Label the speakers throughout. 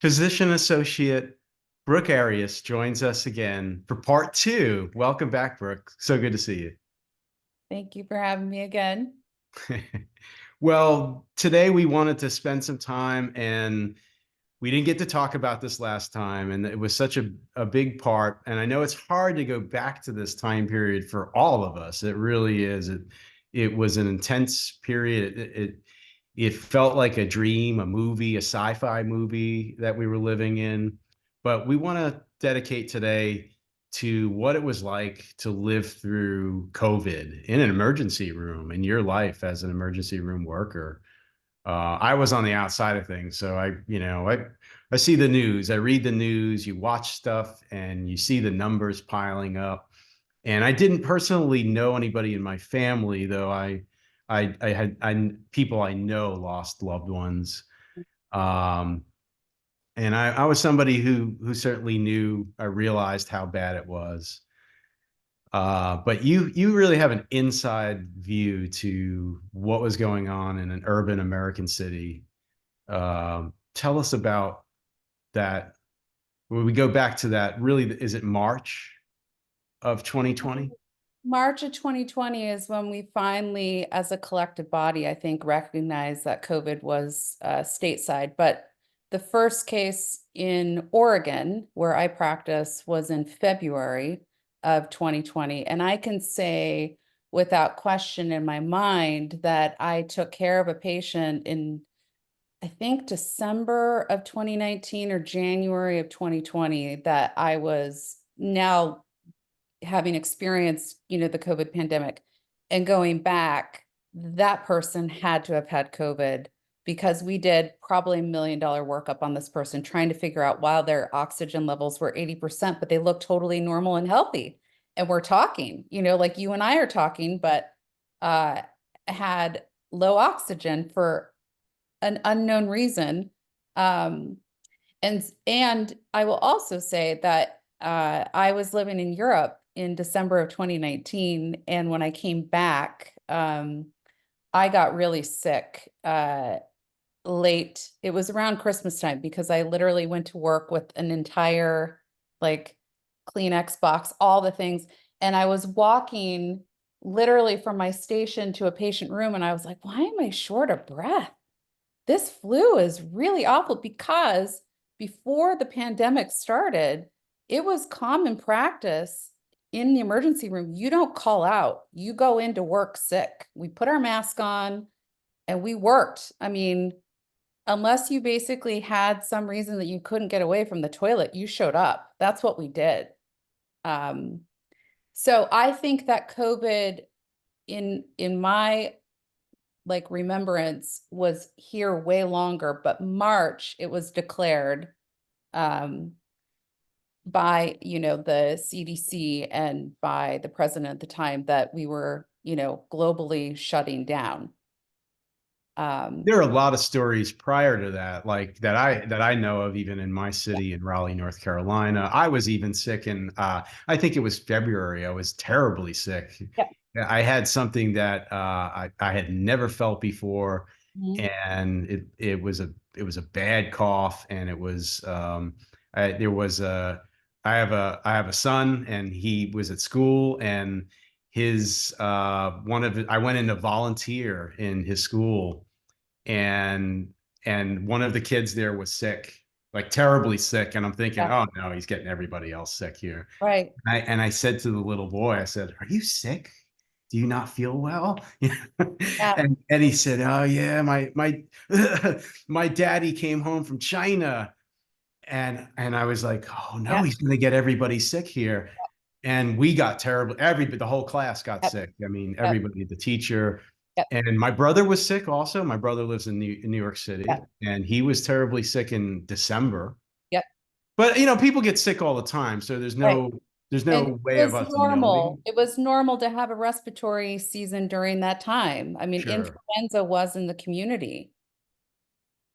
Speaker 1: Physician associate Brooke Arias joins us again for part two. Welcome back, Brooke. So good to see
Speaker 2: Thank you for having me again.
Speaker 1: you. Well, today we wanted to spend some time, and we didn't get to talk about this last time, and it was such a big part. And I know it's hard to go back to this time period for all of us. It really is. It was an intense period. It felt like a dream, a movie, a sci-fi movie that we were living in. But we want to dedicate today to what it was like to live through COVID in an emergency room in your life as an emergency room worker. I was on the outside of things, so I see the news, I read the news, you watch stuff, and you see the numbers piling up. And I didn't personally know anybody in my family, though I had people I know lost loved ones. Um, and I was somebody who certainly knew, I realized how bad it was. But you really have an inside view to what was going on in an urban American city. Tell us about that. When we go back to that, really, is it March of 2020?
Speaker 2: March of 2020 is when we finally, as a collective body, I think, recognized that COVID was stateside. But the first case in Oregon, where I practice, was in February of 2020. And I can say without question in my mind that I took care of a patient in, I think, December of 2019 or January of 2020, that I was now having experienced, the COVID pandemic and going back. That person had to have had COVID because we did probably $1 million workup on this person, trying to figure out why their oxygen levels were 80%, but they look totally normal and healthy. And we're talking, like you and I are talking, but uh, had low oxygen for an unknown reason. Um, and I will also say that I was living in Europe in December of 2019, and when I came back, I got really sick late. It was around Christmas time because I literally went to work with an entire like Kleenex box, all the things, and I was walking literally from my station to a patient room, and I was like, "Why am I short of breath? This flu is really awful," because before the pandemic started, it was common practice in the emergency room. You don't call out, you go into work sick. We put our mask on and we worked. I mean, unless you basically had some reason that you couldn't get away from the toilet, you showed up. That's what we did. Um, so I think that COVID in my like remembrance was here way longer, but March it was declared um by the CDC and by the president at the time that we were globally shutting down.
Speaker 1: There are a lot of stories prior to that, like that I know of, even in my city in Raleigh, North Carolina. I was even sick in I think it was February. I was terribly sick.
Speaker 2: Yeah.
Speaker 1: I had something that I had never felt before,
Speaker 2: Mhm.
Speaker 1: and it was a bad cough, and it was there was a I have a son, and he was at school, and his I went in to volunteer in his school, and one of the kids there was sick, like terribly sick, and I'm thinking,
Speaker 2: Yeah,
Speaker 1: oh no, he's getting everybody else sick here.
Speaker 2: right.
Speaker 1: And I said to the little boy, I said, are you sick? Do you not feel well?
Speaker 2: Yeah,
Speaker 1: And he said, oh yeah, my my daddy came home from China. And I was like, oh no,
Speaker 2: yeah,
Speaker 1: he's gonna get everybody sick here. And we got terrible. Everybody, the whole class got
Speaker 2: yep,
Speaker 1: sick. I mean,
Speaker 2: yep,
Speaker 1: everybody, the teacher,
Speaker 2: yep,
Speaker 1: and my brother was sick also. My brother lives in New York City,
Speaker 2: yep,
Speaker 1: and he was terribly sick in December.
Speaker 2: yep,
Speaker 1: But people get sick all the time, so there's
Speaker 2: right.
Speaker 1: no there's
Speaker 2: And
Speaker 1: no
Speaker 2: it
Speaker 1: way of
Speaker 2: was
Speaker 1: us
Speaker 2: normal.
Speaker 1: knowing.
Speaker 2: It was normal to have a respiratory season during that time. I mean,
Speaker 1: Sure.
Speaker 2: influenza was in the community.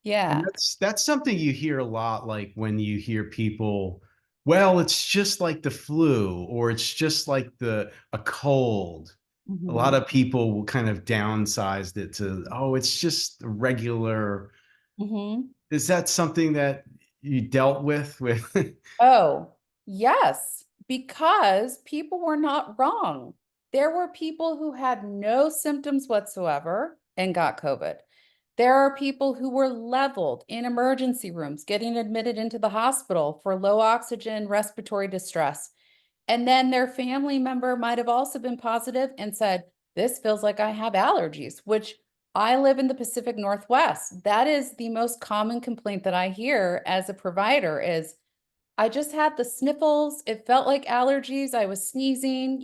Speaker 1: And
Speaker 2: Yeah.
Speaker 1: that's something you hear a lot, like when you hear people, well, it's just like the flu, or it's just like the a cold. A lot
Speaker 2: Hmm.
Speaker 1: of people will kind of downsized it to, oh, it's just a regular.
Speaker 2: Hmm.
Speaker 1: Is that something that you dealt with
Speaker 2: Oh, yes, because people were not wrong. There were people who had no symptoms whatsoever and got COVID. There are people who were leveled in emergency rooms, getting admitted into the hospital for low oxygen respiratory distress. And then their family member might have also been positive and said, this feels like I have allergies, which I live in the Pacific Northwest. That is the most common complaint that I hear as a provider is, I just had the sniffles. It felt like allergies. I was sneezing,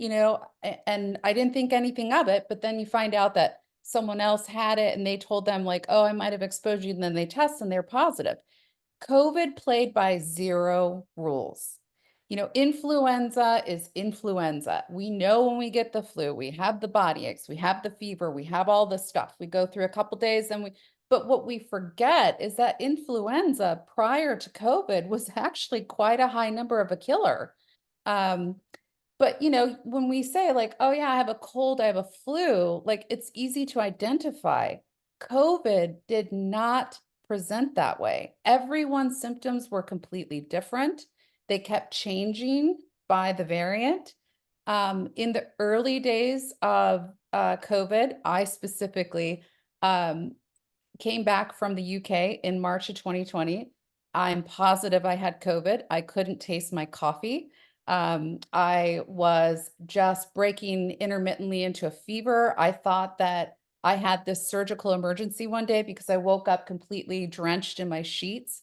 Speaker 2: and I didn't think anything of it. But then you find out that someone else had it and they told them, like, oh, I might have exposed you. And then they test and they're positive. COVID played by zero rules. Influenza is influenza. We know when we get the flu, we have the body aches, we have the fever, we have all this stuff. We go through a couple days and but what we forget is that influenza prior to COVID was actually quite a high number of a killer. Um, but when we say like, oh yeah, I have a cold, I have a flu, like it's easy to identify. COVID did not present that way. Everyone's symptoms were completely different. They kept changing by the variant. In the early days of COVID, I specifically came back from the UK in March of 2020. I'm positive I had COVID. I couldn't taste my coffee. I was just breaking intermittently into a fever. I thought that I had this surgical emergency one day because I woke up completely drenched in my sheets.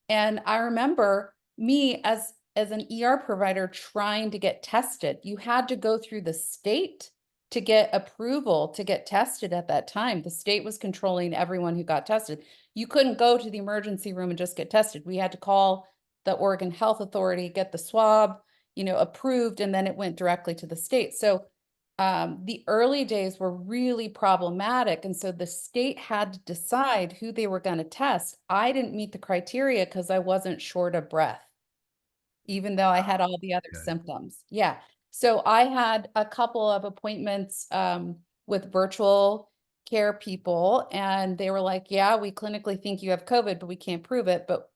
Speaker 2: And I remember me as an ER provider trying to get tested. You had to go through the state to get approval to get tested at that time. The state was controlling everyone who got tested. You couldn't go to the emergency room and just get tested. We had to call the Oregon Health Authority, get the swab, approved, and then it went directly to the state. So the early days were really problematic. And so the state had to decide who they were going to test. I didn't meet the criteria because I wasn't short of breath, even though I had all the other
Speaker 1: Okay.
Speaker 2: symptoms. Yeah. So I had a couple of appointments with virtual care people, and they were like, yeah, we clinically think you have COVID, but we can't prove it, but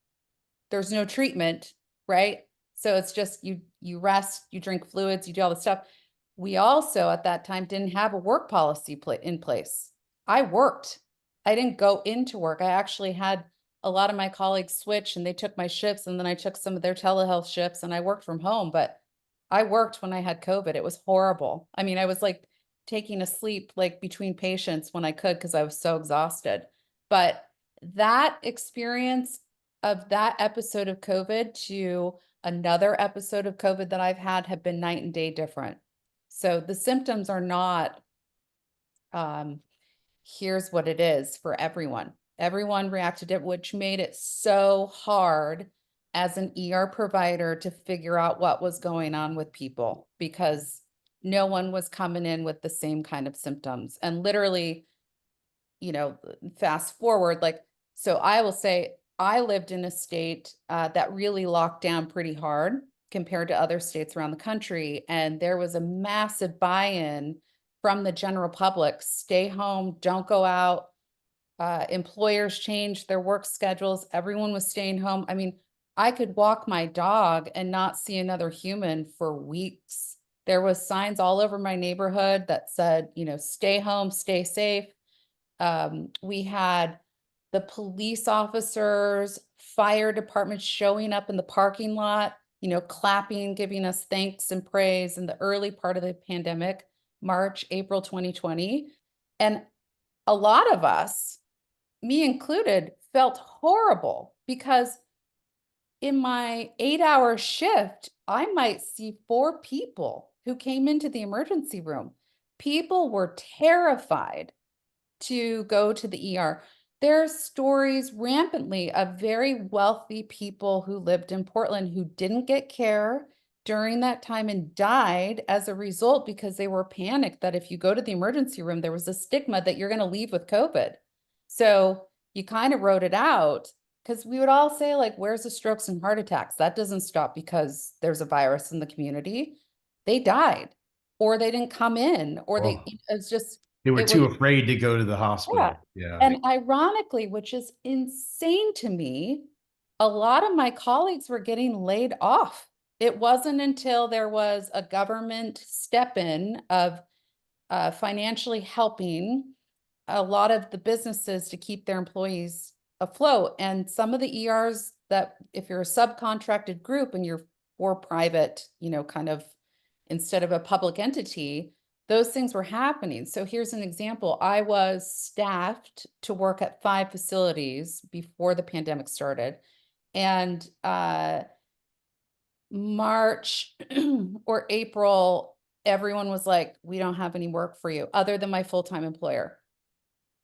Speaker 2: there's no treatment, right? So it's just you rest, you drink fluids, you do all the stuff. We also at that time didn't have a work policy in place. I worked. I didn't go into work. I actually had a lot of my colleagues switch and they took my shifts and then I took some of their telehealth shifts and I worked from home, but I worked when I had COVID. It was horrible. I mean, I was like taking a sleep like between patients when I could because I was so exhausted. But that experience of that episode of COVID to another episode of COVID that I've had have been night and day different. So the symptoms are not, um, here's what it is for everyone. Everyone reacted it, which made it so hard as an ER provider to figure out what was going on with people because no one was coming in with the same kind of symptoms. And literally, fast forward, like, so I will say I lived in a state that really locked down pretty hard compared to other states around the country. And there was a massive buy-in from the general public, stay home, don't go out. Employers changed their work schedules. Everyone was staying home. I mean, I could walk my dog and not see another human for weeks. There was signs all over my neighborhood that said, stay home, stay safe. We had the police officers, fire departments showing up in the parking lot, clapping, giving us thanks and praise in the early part of the pandemic, March, April 2020. And a lot of us, me included, felt horrible because in my 8-hour shift, I might see 4 people who came into the emergency room. People were terrified to go to the ER. There's stories rampantly of very wealthy people who lived in Portland who didn't get care during that time and died as a result because they were panicked that if you go to the emergency room, there was a stigma that you're going to leave with COVID. So you kind of wrote it out because we would all say, like, where's the strokes and heart attacks? That doesn't stop because there's a virus in the community. They died, or they didn't come in, or
Speaker 1: Oh,
Speaker 2: it's just,
Speaker 1: they were
Speaker 2: it was,
Speaker 1: too afraid to go to the
Speaker 2: yeah.
Speaker 1: hospital. Yeah.
Speaker 2: And ironically, which is insane to me, a lot of my colleagues were getting laid off. It wasn't until there was a government step in of financially helping a lot of the businesses to keep their employees afloat. And some of the ERs that, if you're a subcontracted group and you're for private, kind of instead of a public entity, those things were happening. So here's an example. I was staffed to work at 5 facilities before the pandemic started. And March or April, everyone was like, we don't have any work for you other than my full-time employer.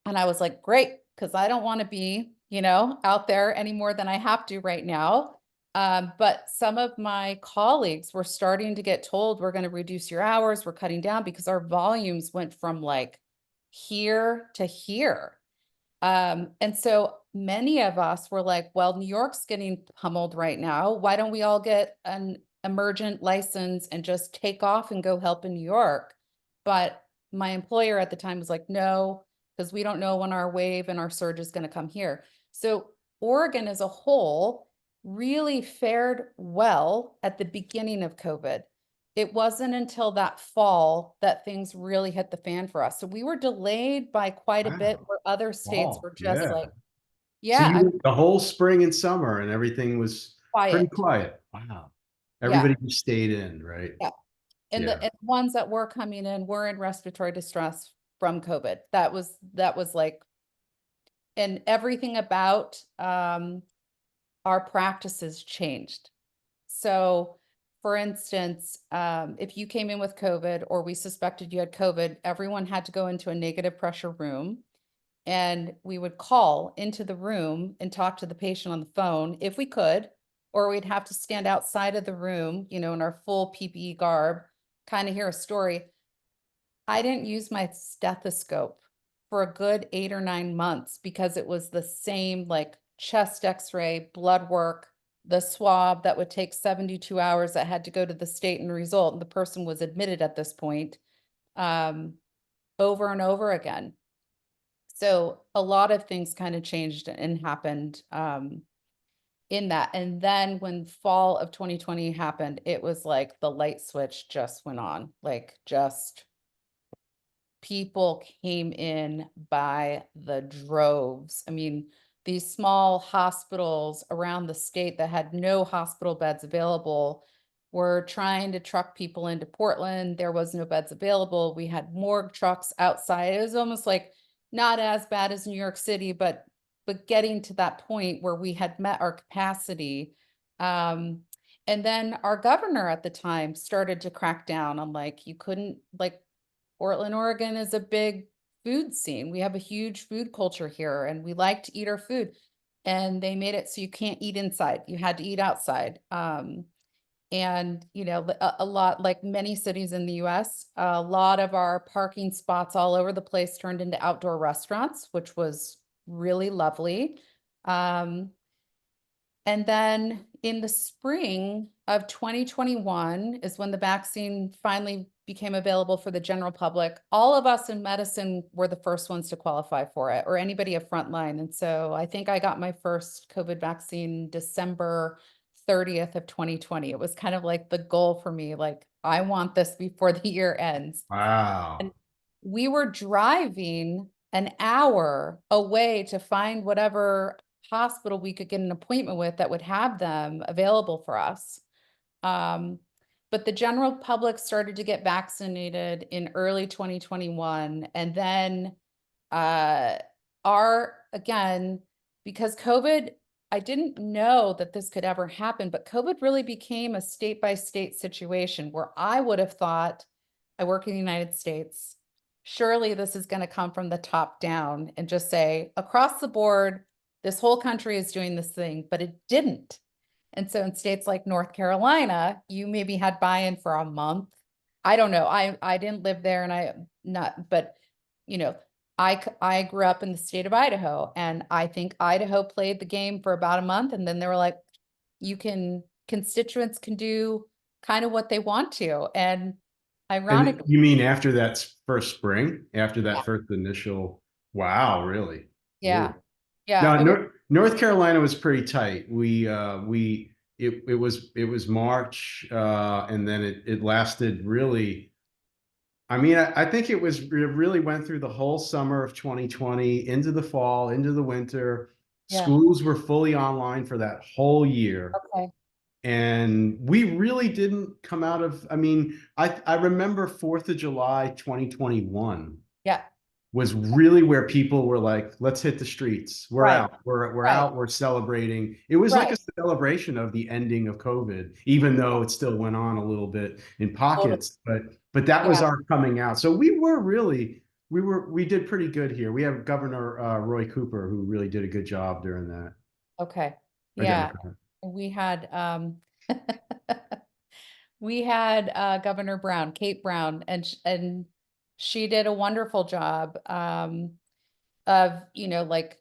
Speaker 2: And I was like, great, because I don't want to be, out there any more than I have to right now. But some of my colleagues were starting to get told, we're going to reduce your hours, we're cutting down because our volumes went from like here to here. And so many of us were like, well, New York's getting pummeled right now. Why don't we all get an emergent license and just take off and go help in New York? But my employer at the time was like, no, because we don't know when our wave and our surge is going to come here. So Oregon as a whole really fared well at the beginning of COVID. It wasn't until that fall that things really hit the fan for us. So we were delayed by quite a bit
Speaker 1: Wow.
Speaker 2: where other states
Speaker 1: Oh,
Speaker 2: were just
Speaker 1: yeah.
Speaker 2: like,
Speaker 1: So
Speaker 2: yeah,
Speaker 1: you
Speaker 2: I'm
Speaker 1: went the whole spring and summer and everything was pretty
Speaker 2: quiet.
Speaker 1: quiet. Wow.
Speaker 2: Yeah.
Speaker 1: Everybody just stayed in, right?
Speaker 2: Yeah. And
Speaker 1: Yeah.
Speaker 2: the ones that were coming in were in respiratory distress from COVID. That was like, and everything about our practices changed. So for instance, if you came in with COVID or we suspected you had COVID, everyone had to go into a negative pressure room, and we would call into the room and talk to the patient on the phone if we could, or we'd have to stand outside of the room, in our full PPE garb, kind of hear a story. I didn't use my stethoscope for a good 8 or 9 months because it was the same like chest x-ray, blood work, the swab that would take 72 hours that had to go to the state and result. And the person was admitted at this point, um, over and over again. So a lot of things kind of changed and happened in that. And then when fall of 2020 happened, it was like the light switch just went on, like just people came in by the droves. I mean, these small hospitals around the state that had no hospital beds available were trying to truck people into Portland. There was no beds available. We had morgue trucks outside. It was almost like not as bad as New York City, but getting to that point where we had met our capacity. And then our governor at the time started to crack down on like, you couldn't like Portland, Oregon is a big food scene. We have a huge food culture here and we like to eat our food. And they made it so you can't eat inside. You had to eat outside. And a lot, like many cities in the US, a lot of our parking spots all over the place turned into outdoor restaurants, which was really lovely. Um, and then in the spring of 2021 is when the vaccine finally became available for the general public. All of us in medicine were the first ones to qualify for it, or anybody at frontline. And so I think I got my first COVID vaccine December 30th of 2020. It was kind of like the goal for me, like I want this before the year ends. And
Speaker 1: Wow.
Speaker 2: we were driving an hour away to find whatever hospital we could get an appointment with that would have them available for us. Um, but the general public started to get vaccinated in early 2021. And then uh, again, because COVID, I didn't know that this could ever happen, but COVID really became a state by state situation where I would have thought, I work in the United States. Surely this is going to come from the top down and just say across the board, this whole country is doing this thing, but it didn't. And so in states like North Carolina, you maybe had buy-in for a month. I don't know. I didn't live there and I not, but you know, I grew up in the state of Idaho, and I think Idaho played the game for about a month, and then they were like, constituents can do kind of what they want to. And
Speaker 1: And
Speaker 2: ironically,
Speaker 1: you mean after that first spring, after
Speaker 2: yeah,
Speaker 1: that first initial, wow, really?
Speaker 2: yeah,
Speaker 1: Ooh.
Speaker 2: yeah,
Speaker 1: Now,
Speaker 2: it was,
Speaker 1: North Carolina was pretty tight. It was March, and then it lasted really. I mean, I think it really went through the whole summer of 2020 into the fall, into the winter.
Speaker 2: Yeah.
Speaker 1: Schools were fully online for that whole year.
Speaker 2: Okay.
Speaker 1: And we really didn't come out of, I mean, I remember 4th of July 2021
Speaker 2: Yeah.
Speaker 1: was really where people were like, let's hit the streets. We're
Speaker 2: Right.
Speaker 1: out. We're
Speaker 2: Right.
Speaker 1: out. We're celebrating. It was like
Speaker 2: Right.
Speaker 1: a celebration of the ending of COVID, even though it still went on a little bit in
Speaker 2: Totally.
Speaker 1: pockets. But that was
Speaker 2: Yeah.
Speaker 1: our coming out. So we were really we did pretty good here. We have Governor Roy Cooper who really did a good job during that.
Speaker 2: Okay.
Speaker 1: A
Speaker 2: Yeah.
Speaker 1: Democrat.
Speaker 2: We had we had Governor Brown, Kate Brown, and she did a wonderful job of, like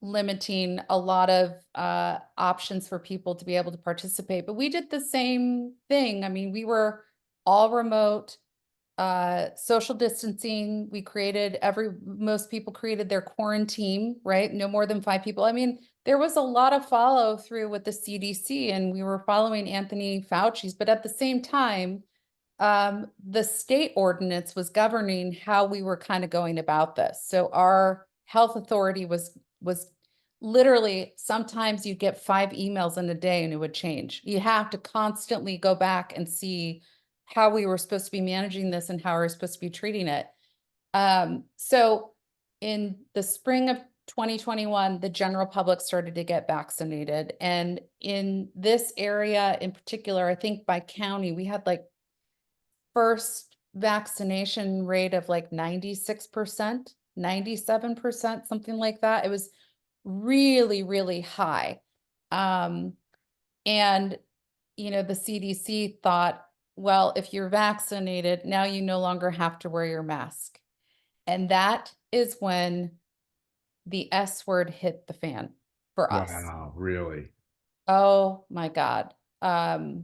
Speaker 2: limiting a lot of options for people to be able to participate. But we did the same thing. I mean, we were all remote, social distancing. We created most people created their quarantine, right? No more than 5 people. I mean, there was a lot of follow through with the CDC, and we were following Anthony Fauci's, but at the same time, the state ordinance was governing how we were kind of going about this. So our health authority was literally, sometimes you get 5 emails in a day and it would change. You have to constantly go back and see how we were supposed to be managing this and how we we're supposed to be treating it. So in the spring of 2021, the general public started to get vaccinated. And in this area in particular, I think by county, we had like first vaccination rate of like 96%, 97%, something like that. It was really, really high. Um, and, the CDC thought, well, if you're vaccinated, now you no longer have to wear your mask. And that is when the S word hit the fan for us.
Speaker 1: Wow, really?
Speaker 2: Oh my God. The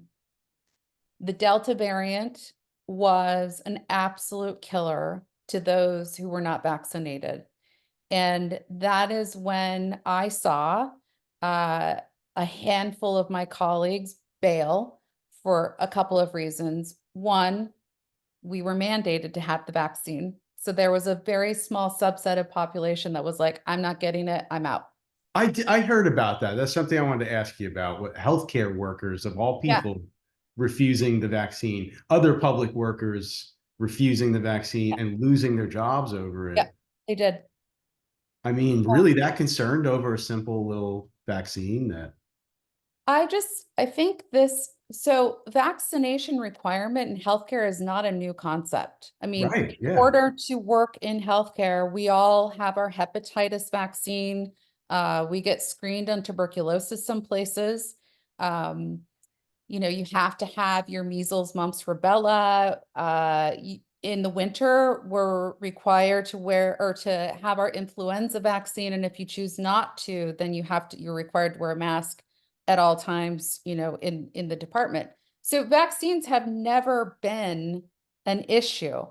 Speaker 2: Delta variant was an absolute killer to those who were not vaccinated. And that is when I saw uh, a handful of my colleagues bail for a couple of reasons. One, we were mandated to have the vaccine. So there was a very small subset of population that was like, I'm not getting it, I'm out.
Speaker 1: I heard about that. That's something I wanted to ask you about. What healthcare workers of all
Speaker 2: Yeah,
Speaker 1: people refusing the vaccine, other public workers refusing the vaccine
Speaker 2: yeah,
Speaker 1: and losing their jobs over
Speaker 2: yeah,
Speaker 1: it.
Speaker 2: they did.
Speaker 1: I mean, really that concerned over a simple little vaccine that,
Speaker 2: I think so vaccination requirement in healthcare is not a new concept. I mean,
Speaker 1: right,
Speaker 2: in
Speaker 1: yeah.
Speaker 2: order to work in healthcare, we all have our hepatitis vaccine. We get screened on tuberculosis some places. Um, you have to have your measles, mumps, rubella. In the winter, we're required to wear or to have our influenza vaccine. And if you choose not to, then you're required to wear a mask at all times, in the department. So vaccines have never been an issue.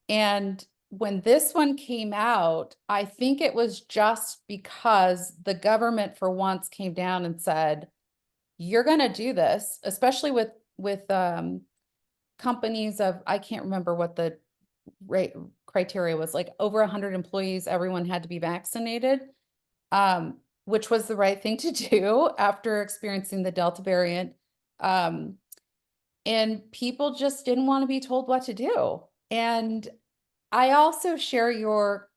Speaker 2: And when this one came out, I think it was just because the government for once came down and said, you're going to do this, especially with companies of, I can't remember what the rate criteria was, like over 100 employees, everyone had to be vaccinated, which was the right thing to do after experiencing the Delta variant. Um, and people just didn't want to be told what to do. And I also share your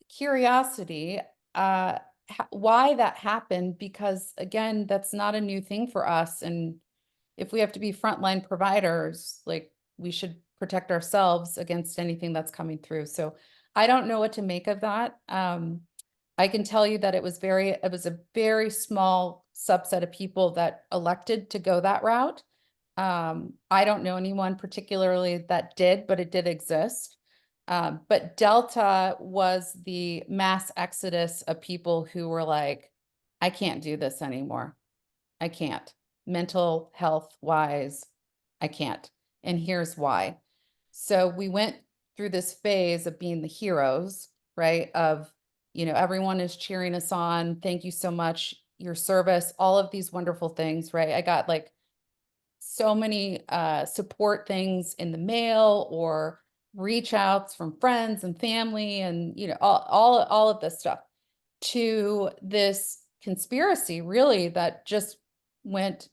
Speaker 2: curiosity, why that happened, because again, that's not a new thing for us. And if we have to be frontline providers, like we should protect ourselves against anything that's coming through. So I don't know what to make of that. I can tell you that it was a very small subset of people that elected to go that route. I don't know anyone particularly that did, but it did exist. But Delta was the mass exodus of people who were like, I can't do this anymore. I can't. Mental health wise, I can't. And here's why. So we went through this phase of being the heroes, right? Of Everyone is cheering us on. Thank you so much. Your service, all of these wonderful things, right? I got like so many support things in the mail or reach outs from friends and family and all of this stuff to this conspiracy really that just went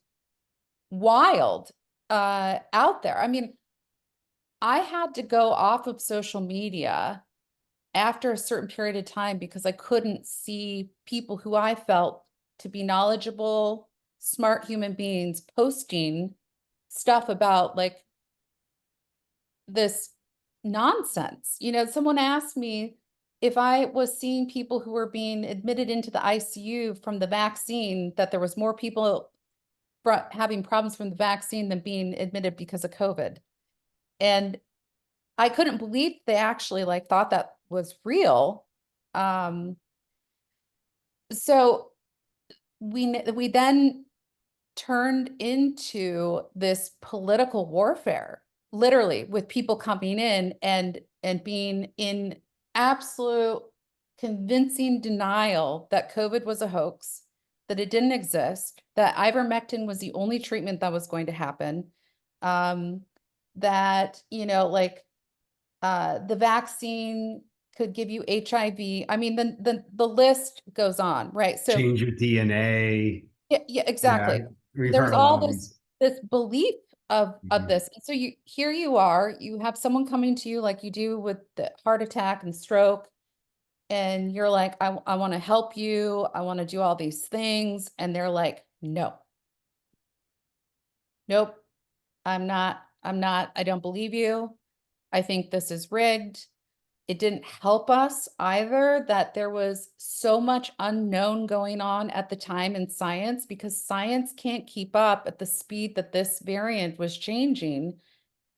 Speaker 2: wild out there. I mean, I had to go off of social media after a certain period of time because I couldn't see people who I felt to be knowledgeable, smart human beings posting stuff about like this nonsense. Someone asked me if I was seeing people who were being admitted into the ICU from the vaccine, that there was more people having problems from the vaccine than being admitted because of COVID. And I couldn't believe they actually like thought that was real. Um, so we then turned into this political warfare, literally, with people coming in and being in absolute convincing denial that COVID was a hoax, that it didn't exist, that ivermectin was the only treatment that was going to happen, um, that the vaccine could give you HIV. I mean, the list goes on, right? So
Speaker 1: Change your DNA.
Speaker 2: yeah,
Speaker 1: Yeah,
Speaker 2: exactly.
Speaker 1: we've
Speaker 2: There was
Speaker 1: heard a
Speaker 2: all
Speaker 1: lot of
Speaker 2: this
Speaker 1: these.
Speaker 2: this belief of
Speaker 1: Mhm.
Speaker 2: this. And so you are, you have someone coming to you like you do with the heart attack and stroke, and you're like, I want to help you, I want to do all these things. And they're like, no, nope, I'm not, I don't believe you. I think this is rigged. It didn't help us either that there was so much unknown going on at the time in science, because science can't keep up at the speed that this variant was changing,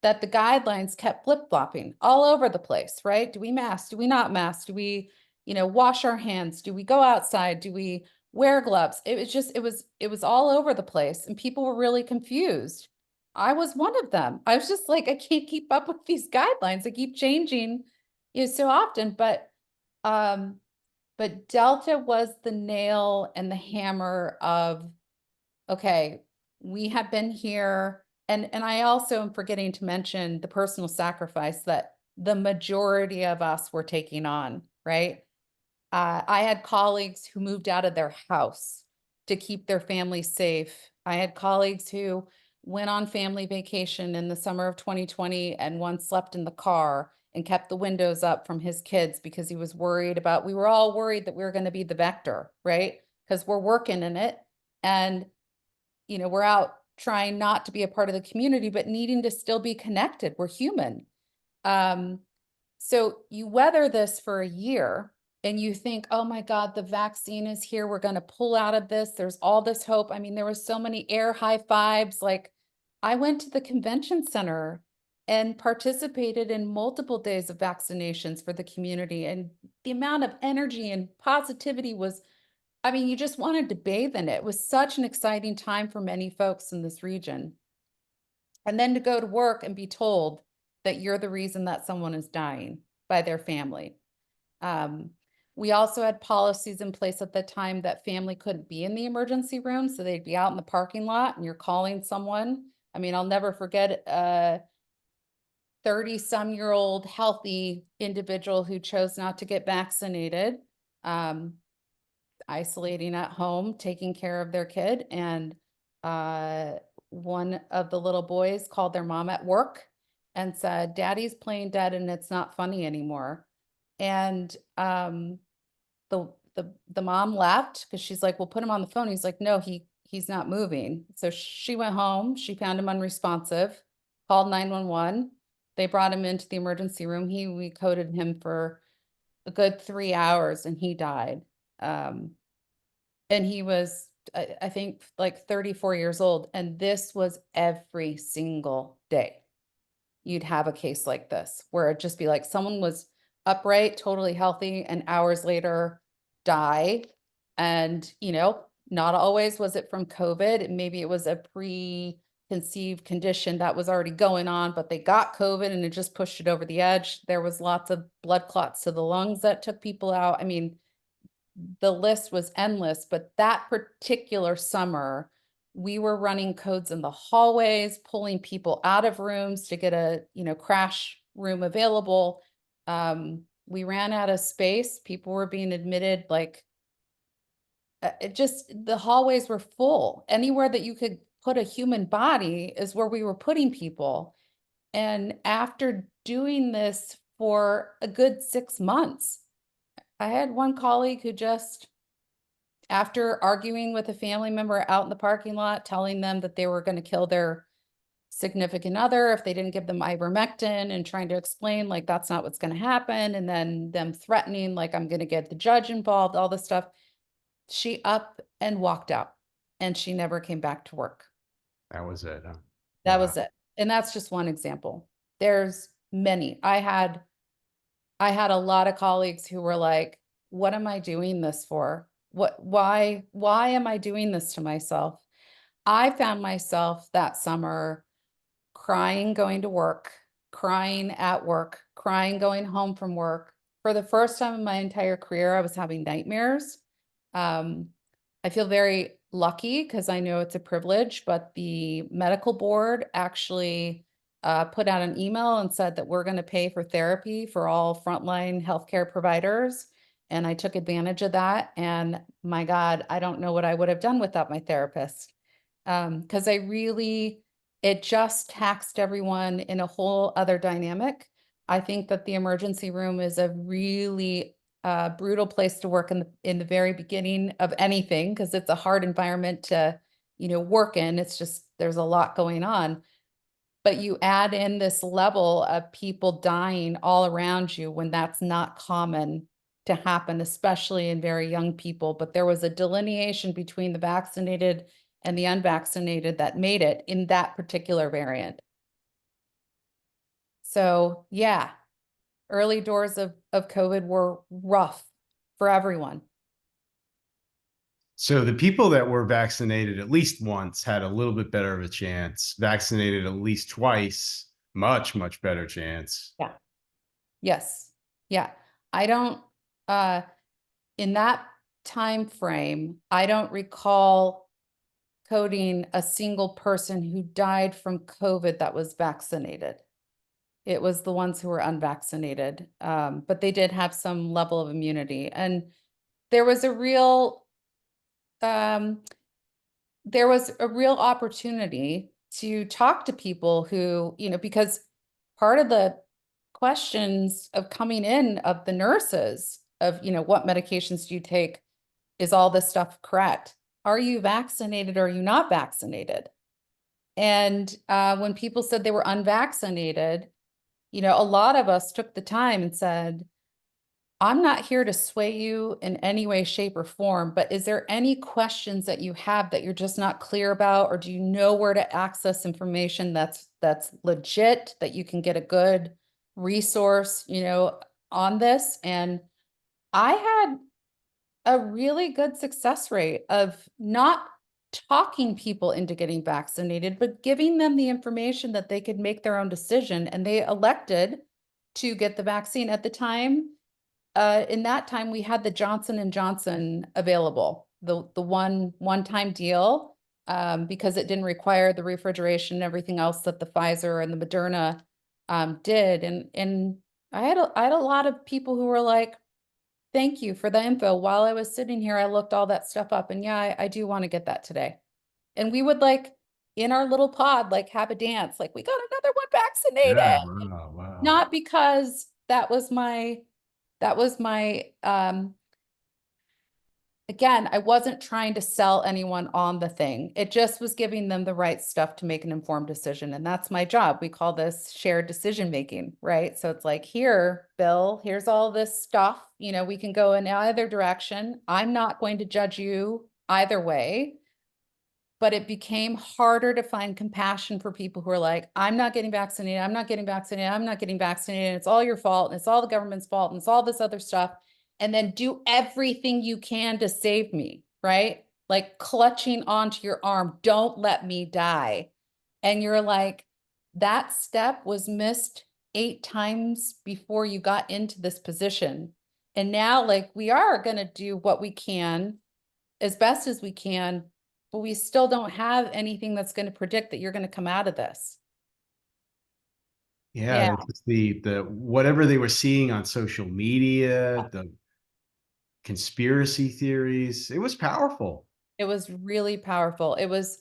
Speaker 2: that the guidelines kept flip-flopping all over the place, right? Do we mask? Do we not mask? Do we, wash our hands? Do we go outside? Do we wear gloves? It was all over the place and people were really confused. I was one of them. I was just like, I can't keep up with these guidelines. They keep changing, so often, um, but Delta was the nail and the hammer of, okay, we have been here. And I also am forgetting to mention the personal sacrifice that the majority of us were taking on, right? I had colleagues who moved out of their house to keep their families safe. I had colleagues who went on family vacation in the summer of 2020 and one slept in the car and kept the windows up from his kids because he was worried about, we were all worried that we were going to be the vector, right? Because we're working in it. And we're out trying not to be a part of the community, but needing to still be connected. We're human. Um, so you weather this for a year and you think, oh my God, the vaccine is here. We're going to pull out of this. There's all this hope. I mean, there was so many air high fives. Like I went to the convention center and participated in multiple days of vaccinations for the community. And the amount of energy and positivity was, I mean, you just wanted to bathe in it. It was such an exciting time for many folks in this region. And then to go to work and be told that you're the reason that someone is dying by their family. Um, we also had policies in place at the time that family couldn't be in the emergency room, so they'd be out in the parking lot and you're calling someone. I mean, I'll never forget a 30-some-year-old healthy individual who chose not to get vaccinated. Um, Isolating at home, taking care of their kid. And uh, one of the little boys called their mom at work and said, Daddy's playing dead and it's not funny anymore. And the mom left because she's like, well, put him on the phone. He's like, no, he's not moving. So she went home. She found him unresponsive, called 911. They brought him into the emergency room. We coded him for a good 3 hours and he died. And he was, I think, like 34 years old. And this was every single day. You'd have a case like this where it'd just be like someone was upright, totally healthy, and hours later die. And, not always was it from COVID. Maybe it was a preconceived condition that was already going on, but they got COVID and it just pushed it over the edge. There was lots of blood clots to the lungs that took people out. I mean, the list was endless, but that particular summer, we were running codes in the hallways, pulling people out of rooms to get a, crash room available. We ran out of space. People were being admitted, like, it just, the hallways were full. Anywhere that you could put a human body is where we were putting people. And after doing this for a good 6 months, I had one colleague who just, after arguing with a family member out in the parking lot, telling them that they were going to kill their significant other if they didn't give them ivermectin, and trying to explain like that's not what's going to happen, and then them threatening like I'm going to get the judge involved, all this stuff, she up and walked out, and she never came back to work.
Speaker 1: That was it, huh?
Speaker 2: That
Speaker 1: Wow.
Speaker 2: was it. And that's just one example. There's many. I had a lot of colleagues who were like, what am I doing this for? Why am I doing this to myself? I found myself that summer crying going to work, crying at work, crying going home from work. For the first time in my entire career, I was having nightmares. Um, I feel very lucky because I know it's a privilege, but the medical board actually put out an email and said that we're going to pay for therapy for all frontline healthcare providers. And I took advantage of that. And my God, I don't know what I would have done without my therapist. Because it just taxed everyone in a whole other dynamic. I think that the emergency room is a really brutal place to work in the very beginning of anything, because it's a hard environment to, work in. It's just, there's a lot going on. But you add in this level of people dying all around you when that's not common to happen, especially in very young people. But there was a delineation between the vaccinated and the unvaccinated that made it in that particular variant. So yeah, early doors of COVID were rough for everyone.
Speaker 1: So the people that were vaccinated at least once had a little bit better of a chance. Vaccinated at least twice, much, much better chance.
Speaker 2: Yeah. Yes. Yeah. I don't, uh, in that time frame, I don't recall coding a single person who died from COVID that was vaccinated. It was the ones who were unvaccinated, but they did have some level of immunity. And there was a real, um, there was a real opportunity to talk to people who, because part of the questions of coming in of the nurses of, what medications do you take? Is all this stuff correct? Are you vaccinated or are you not vaccinated? And when people said they were unvaccinated, a lot of us took the time and said, I'm not here to sway you in any way, shape, or form, but is there any questions that you have that you're just not clear about, or do you know where to access information that's legit, that you can get a good resource, on this? And I had a really good success rate of not talking people into getting vaccinated, but giving them the information that they could make their own decision. And they elected to get the vaccine at the time. In that time, we had the Johnson and Johnson available, the one-time deal, because it didn't require the refrigeration and everything else that the Pfizer and the Moderna did. And I had a lot of people who were like, thank you for the info. While I was sitting here, I looked all that stuff up, and yeah, I do want to get that today. And we would, like, in our little pod, like, have a dance, like, we got another one
Speaker 1: Yeah,
Speaker 2: vaccinated.
Speaker 1: wow, wow.
Speaker 2: Not because that was my again, I wasn't trying to sell anyone on the thing. It just was giving them the right stuff to make an informed decision. And that's my job. We call this shared decision making, right? So it's like, here, Bill, here's all this stuff. We can go in either direction. I'm not going to judge you either way. But it became harder to find compassion for people who are like, I'm not getting vaccinated, I'm not getting vaccinated, I'm not getting vaccinated, and it's all your fault, and it's all the government's fault, and it's all this other stuff. And then do everything you can to save me, right? Like clutching onto your arm, don't let me die. And you're like, that step was missed 8 times before you got into this position. And now, like, we are going to do what we can as best as we can, but we still don't have anything that's going to predict that you're going to come out of this.
Speaker 1: Yeah,
Speaker 2: Yeah,
Speaker 1: it's just the whatever they were seeing on social media, the conspiracy theories, it was powerful.
Speaker 2: it was really powerful. It was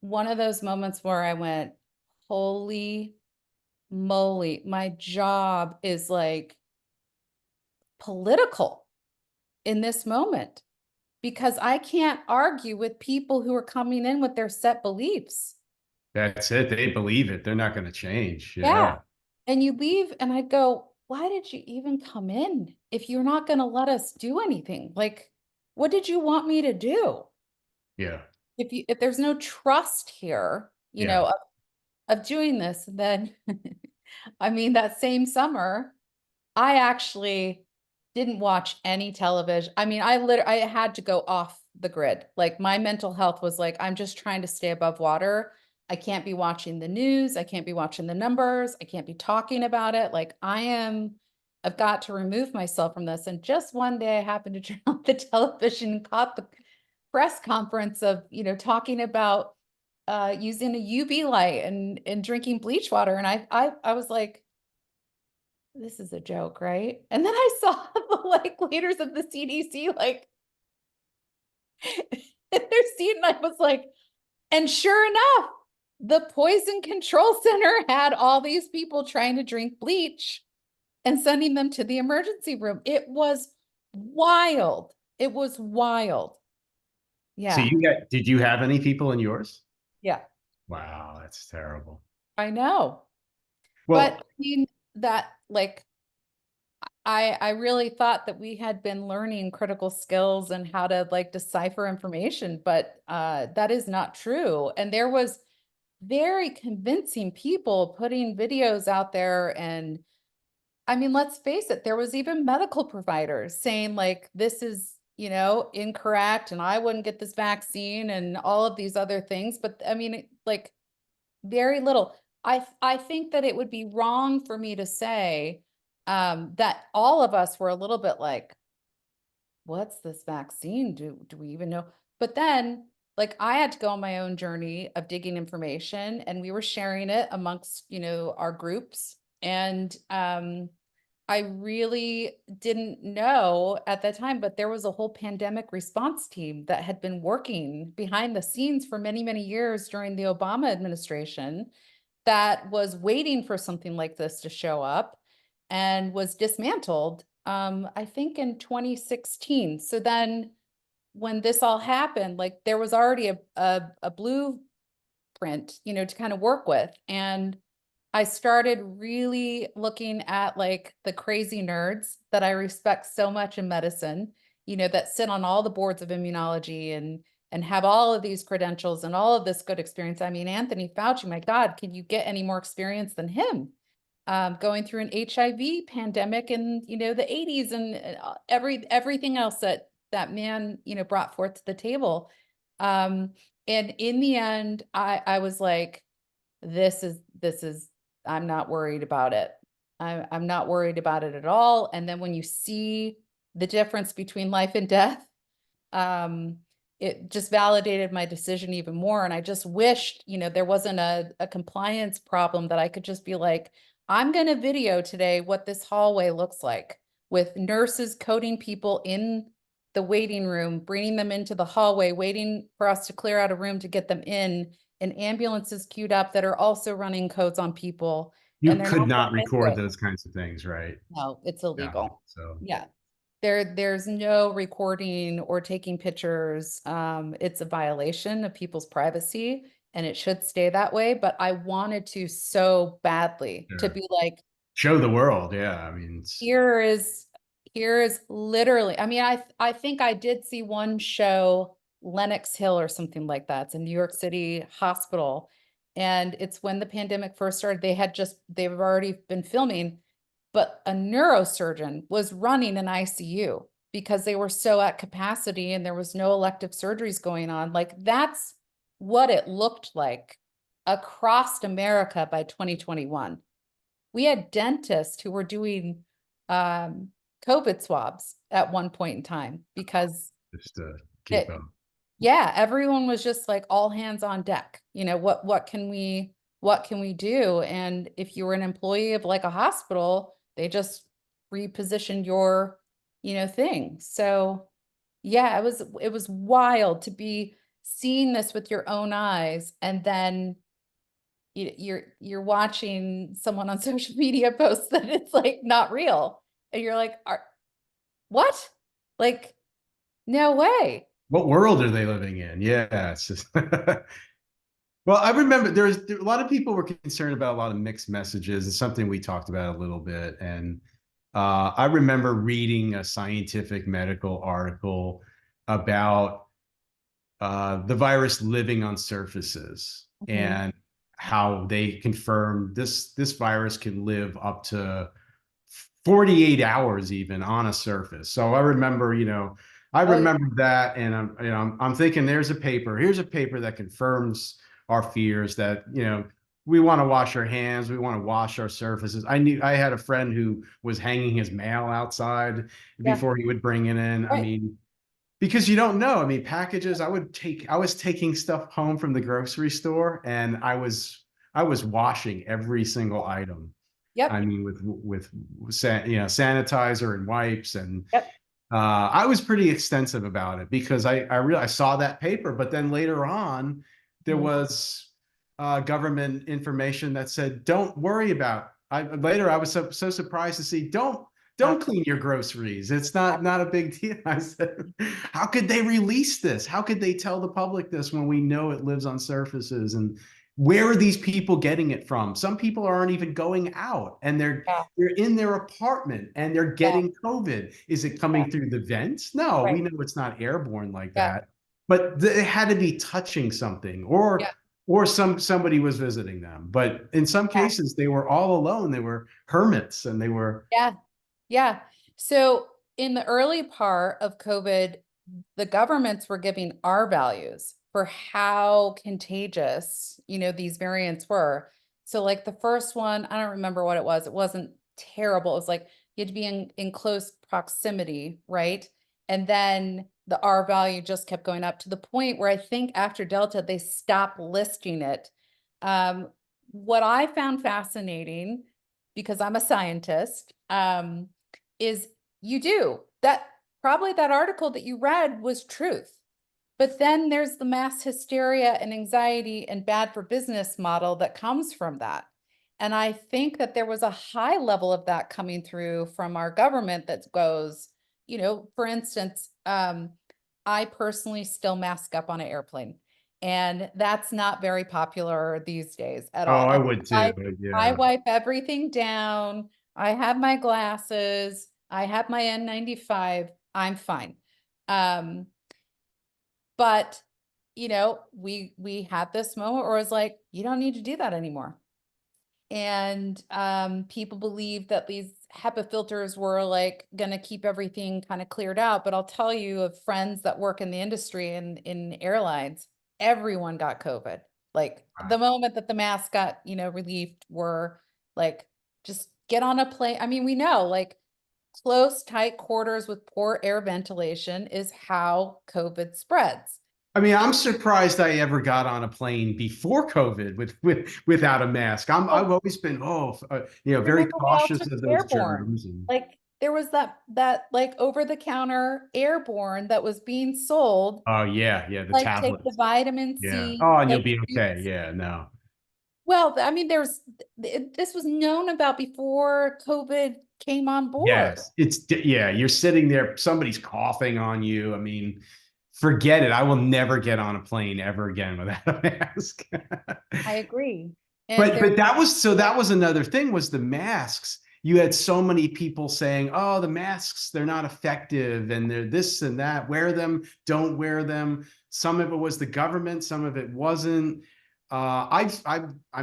Speaker 2: one of those moments where I went, holy moly, my job is like political in this moment because I can't argue with people who are coming in with their set beliefs.
Speaker 1: That's it. They believe it. They're not going to change.
Speaker 2: Yeah.
Speaker 1: Yeah.
Speaker 2: And you leave, and I go, why did you even come in if you're not going to let us do anything? Like, what did you want me to do?
Speaker 1: Yeah.
Speaker 2: If there's no trust here,
Speaker 1: Yeah.
Speaker 2: of doing this, then I mean, that same summer, I actually didn't watch any television. I mean, I had to go off the grid. Like my mental health was like, I'm just trying to stay above water. I can't be watching the news. I can't be watching the numbers. I can't be talking about it. Like I've got to remove myself from this. And just one day I happened to turn on the television and caught the press conference of, talking about using a UV light and drinking bleach water. And I was like, this is a joke, right? And then I saw the like leaders of the CDC like in their seat, and I was like, and sure enough, the poison control center had all these people trying to drink bleach and sending them to the emergency room. It was wild. It was wild.
Speaker 1: So
Speaker 2: Yeah.
Speaker 1: did you have any people in yours?
Speaker 2: Yeah.
Speaker 1: Wow, that's terrible.
Speaker 2: I know. But
Speaker 1: Well,
Speaker 2: I mean that like I really thought that we had been learning critical skills and how to like decipher information, but that is not true. And there was very convincing people putting videos out there. And I mean, let's face it, there was even medical providers saying like, this is, incorrect and I wouldn't get this vaccine and all of these other things. But I mean, like very little. I think that it would be wrong for me to say that all of us were a little bit like, what's this vaccine? Do we even know? But then, like, I had to go on my own journey of digging information, and we were sharing it amongst, our groups. And I really didn't know at that time, but there was a whole pandemic response team that had been working behind the scenes for many, many years during the Obama administration that was waiting for something like this to show up and was dismantled, I think in 2016. So then when this all happened, like there was already a blueprint, to kind of work with. And I started really looking at like the crazy nerds that I respect so much in medicine, that sit on all the boards of immunology and have all of these credentials and all of this good experience. I mean, Anthony Fauci, my God, can you get any more experience than him? Going through an HIV pandemic in, the 80s and everything else that man, brought forth to the table. Um, and in the end, I was like, this is I'm not worried about it. I'm not worried about it at all. And then when you see the difference between life and death, um, it just validated my decision even more. And I just wished, there wasn't a compliance problem that I could just be like, I'm going to video today what this hallway looks like with nurses coding people in the waiting room, bringing them into the hallway, waiting for us to clear out a room to get them in, and ambulances queued up that are also running codes on people, and
Speaker 1: you
Speaker 2: they're
Speaker 1: could
Speaker 2: not
Speaker 1: not
Speaker 2: getting into
Speaker 1: record
Speaker 2: it.
Speaker 1: those kinds of things, right?
Speaker 2: No, it's
Speaker 1: Yeah.
Speaker 2: illegal.
Speaker 1: So
Speaker 2: Yeah. There's no recording or taking pictures. It's a violation of people's privacy and it should stay that way. But I wanted to so badly to
Speaker 1: sure.
Speaker 2: be like,
Speaker 1: Show the world. Yeah. I mean,
Speaker 2: here is here is literally, I mean, I think I did see one show, Lenox Hill or something like that. It's a New York City hospital. And it's when the pandemic first started, they've already been filming, but a neurosurgeon was running an ICU because they were so at capacity and there was no elective surgeries going on. Like that's what it looked like across America by 2021. We had dentists who were doing COVID swabs at one point in time because
Speaker 1: Just to keep
Speaker 2: it,
Speaker 1: up.
Speaker 2: yeah, everyone was just like all hands on deck. You know, what can we do? And if you were an employee of like a hospital, they just repositioned your, thing. So yeah, it was wild to be seeing this with your own eyes, and then you're watching someone on social media post that it's like not real. And you're like, what? Like, no way.
Speaker 1: What world are they living in? Yeah, it's just well, I remember there a lot of people were concerned about a lot of mixed messages. It's something we talked about a little bit. And I remember reading a scientific medical article about the virus living on surfaces
Speaker 2: Mhm.
Speaker 1: and how they confirmed this virus can live up to 48 hours even on a surface. So I remember, I
Speaker 2: Oh, yeah.
Speaker 1: remember that, and I'm thinking, here's a paper that confirms our fears that, we want to wash our hands, we want to wash our surfaces. I had a friend who was hanging his mail outside
Speaker 2: Yeah.
Speaker 1: before he would bring it in. I
Speaker 2: Right.
Speaker 1: mean, because you don't know. I mean, packages, I was taking stuff home from the grocery store, and I was washing every single item. I
Speaker 2: Yep.
Speaker 1: mean, with sanitizer and wipes, and
Speaker 2: Yep.
Speaker 1: I was pretty extensive about it because I saw that paper, but then later on there
Speaker 2: Mhm.
Speaker 1: was government information that said, "Don't worry about." Later I was so surprised to see,
Speaker 2: Yeah.
Speaker 1: don't clean your groceries. It's not a big deal." I said, "How could they release this? How could they tell the public this when we know it lives on surfaces? And where are these people getting it from? Some people aren't even going out, and
Speaker 2: Yeah.
Speaker 1: they're in their apartment and they're
Speaker 2: Yeah.
Speaker 1: getting COVID. Is it
Speaker 2: Yeah.
Speaker 1: coming through the vents? No,
Speaker 2: Right.
Speaker 1: we know it's not airborne like
Speaker 2: Yeah.
Speaker 1: that. But it had to be touching something,
Speaker 2: Yeah.
Speaker 1: or somebody was visiting them. But in some
Speaker 2: Yeah.
Speaker 1: cases, they were all alone. They were hermits, and they were.
Speaker 2: Yeah. Yeah. So in the early part of COVID, the governments were giving our values for how contagious, these variants were. So like the first one, I don't remember what it was. It wasn't terrible. It was like you had to be in close proximity, right? And then the R value just kept going up to the point where I think after Delta, they stopped listing it. Um, what I found fascinating, because I'm a scientist, is you do that. Probably that article that you read was truth. But then there's the mass hysteria and anxiety and bad for business model that comes from that. And I think that there was a high level of that coming through from our government that goes, for instance, I personally still mask up on an airplane. And that's not very popular these days at
Speaker 1: Oh,
Speaker 2: all.
Speaker 1: I would too.
Speaker 2: I,
Speaker 1: But
Speaker 2: I
Speaker 1: yeah.
Speaker 2: wipe everything down. I have my glasses. I have my N95. I'm fine. Um, but we had this moment where it was like, you don't need to do that anymore. And people believe that these HEPA filters were like going to keep everything kind of cleared out. But I'll tell you of friends that work in the industry and in airlines, everyone got COVID. Like the moment that the mask got, relieved, were like, just get on a plane. I mean, we know like close, tight quarters with poor air ventilation is how COVID spreads.
Speaker 1: I mean, I'm surprised I ever got on a plane before COVID without a mask. I've
Speaker 2: Well,
Speaker 1: always been very
Speaker 2: remember we all
Speaker 1: cautious
Speaker 2: took
Speaker 1: of those
Speaker 2: airborne.
Speaker 1: germs. And
Speaker 2: Like there was that like over the counter airborne that was being sold.
Speaker 1: oh yeah, yeah, the
Speaker 2: Like take the
Speaker 1: tablets.
Speaker 2: vitamin
Speaker 1: Yeah.
Speaker 2: C,
Speaker 1: Oh, and you'll
Speaker 2: like
Speaker 1: be okay.
Speaker 2: juice.
Speaker 1: Yeah, no.
Speaker 2: Well, I mean, this was known about before COVID came on board.
Speaker 1: Yes, yeah, you're sitting there, somebody's coughing on you. I mean, forget it. I will never get on a plane ever again without a mask.
Speaker 2: I agree. And
Speaker 1: But
Speaker 2: there,
Speaker 1: that was another thing, was the masks. You had so many people saying, "Oh, the masks, they're not effective, and they're this and that. Wear them, don't wear them." Some of it was the government, some of it wasn't. I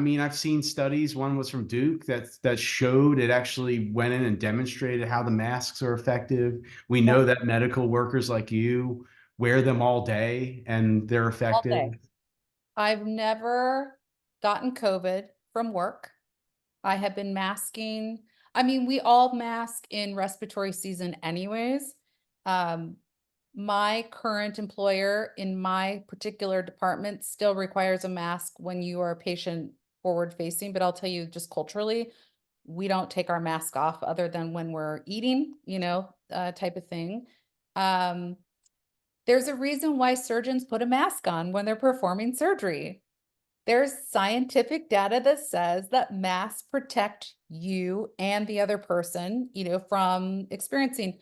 Speaker 1: mean, I've seen studies. One was from Duke that showed it actually went in and demonstrated how the masks are effective. We
Speaker 2: yep,
Speaker 1: know that medical workers like you wear them all day and they're
Speaker 2: all
Speaker 1: effective.
Speaker 2: day. I've never gotten COVID from work. I have been masking. I mean, we all mask in respiratory season anyways. Um, my current employer in my particular department still requires a mask when you are patient forward facing, but I'll tell you just culturally, we don't take our mask off other than when we're eating, type of thing. Um, there's a reason why surgeons put a mask on when they're performing surgery. There's scientific data that says that masks protect you and the other person, from experiencing.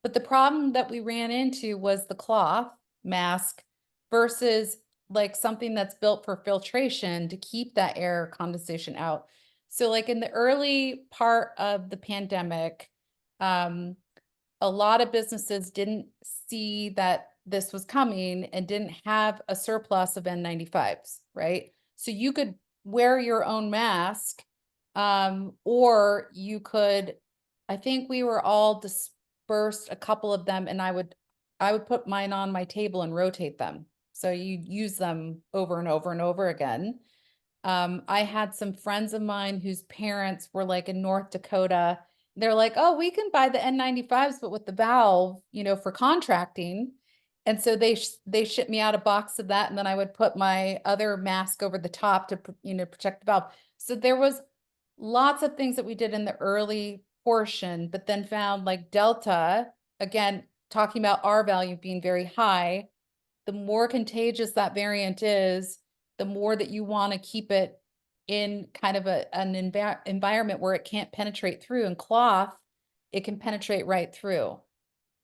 Speaker 2: But the problem that we ran into was the cloth mask versus like something that's built for filtration to keep that air condensation out. So like in the early part of the pandemic, um, a lot of businesses didn't see that this was coming and didn't have a surplus of N95s, right? So you could wear your own mask, or you could, I think we were all dispersed, a couple of them, and I would put mine on my table and rotate them. So you use them over and over and over again. I had some friends of mine whose parents were like in North Dakota. They're like, oh, we can buy the N95s, but with the valve, for contracting. And so they shipped me out a box of that, and then I would put my other mask over the top to protect the valve. So there was lots of things that we did in the early portion, but then found like Delta, again, talking about R value being very high, the more contagious that variant is, the more that you want to keep it in kind of an environment where it can't penetrate through. And cloth, it can penetrate right through.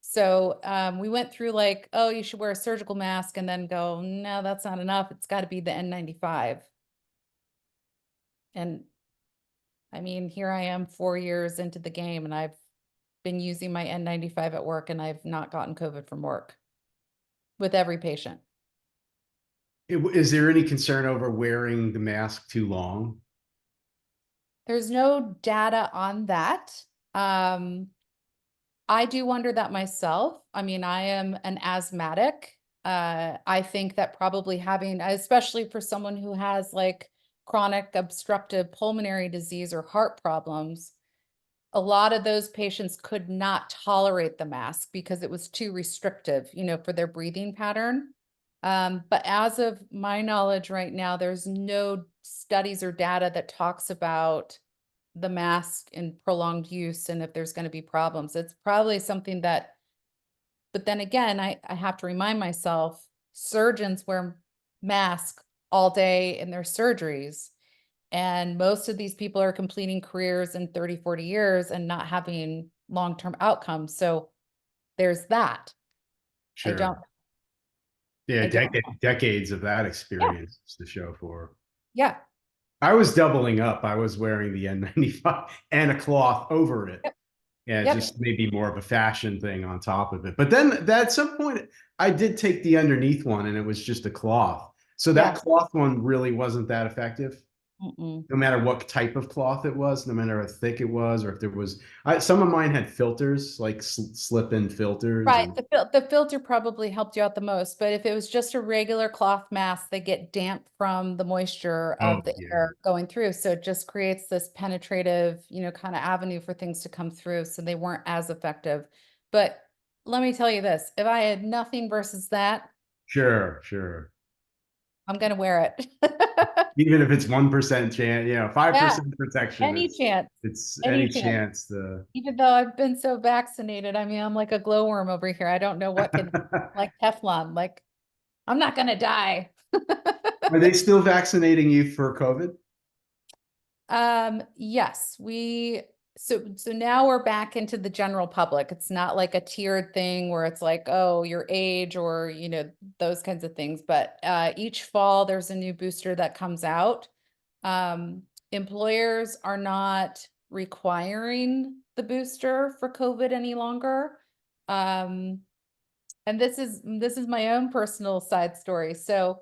Speaker 2: So we went through like, oh, you should wear a surgical mask, and then go, no, that's not enough. It's got to be the N95. And I mean, here I am 4 years into the game, and I've been using my N95 at work, and I've not gotten COVID from work with every patient.
Speaker 1: Is there any concern over wearing the mask too long?
Speaker 2: There's no data on that. Um, I do wonder that myself. I mean, I am an asthmatic. I think that probably having, especially for someone who has like chronic obstructive pulmonary disease or heart problems, a lot of those patients could not tolerate the mask because it was too restrictive, for their breathing pattern. But as of my knowledge right now, there's no studies or data that talks about the mask in prolonged use and if there's going to be problems. It's probably something that, but then again, I have to remind myself, surgeons wear masks all day in their surgeries. And most of these people are completing careers in 30, 40 years and not having long-term outcomes. So there's that. I don't,
Speaker 1: Sure. Yeah,
Speaker 2: I don't,
Speaker 1: decades of that
Speaker 2: yeah,
Speaker 1: experience to show for.
Speaker 2: yeah,
Speaker 1: I was doubling up. I was wearing the N95 and a cloth over it.
Speaker 2: yep,
Speaker 1: Yeah,
Speaker 2: yep,
Speaker 1: just maybe more of a fashion thing on top of it. But then at some point, I did take the underneath one and it was just a cloth. So that
Speaker 2: yeah.
Speaker 1: cloth one really wasn't that effective,
Speaker 2: Mm-mm.
Speaker 1: no matter what type of cloth it was, no matter how thick it was, or if there was, some of mine had filters, like slip-in filters.
Speaker 2: Right.
Speaker 1: And
Speaker 2: The filter probably helped you out the most, but if it was just a regular cloth mask, they get damp from the moisture
Speaker 1: oh,
Speaker 2: of the
Speaker 1: yeah,
Speaker 2: air going through. So it just creates this penetrative, kind of avenue for things to come through. So they weren't as effective. But let me tell you this, if I had nothing versus that,
Speaker 1: sure, sure.
Speaker 2: I'm gonna wear it.
Speaker 1: Even if it's 1% chance, five
Speaker 2: Yeah,
Speaker 1: percent protection,
Speaker 2: any chance,
Speaker 1: it's
Speaker 2: any
Speaker 1: any
Speaker 2: chance.
Speaker 1: chance to.
Speaker 2: Even though I've been so vaccinated, I mean, I'm like a glowworm over here. I don't know what can, like Teflon, like I'm not gonna die.
Speaker 1: Are they still vaccinating you for COVID?
Speaker 2: Yes, so now we're back into the general public. It's not like a tiered thing where it's like, oh, your age or, those kinds of things. But each fall there's a new booster that comes out. Um, employers are not requiring the booster for COVID any longer. Um, and this is my own personal side story. So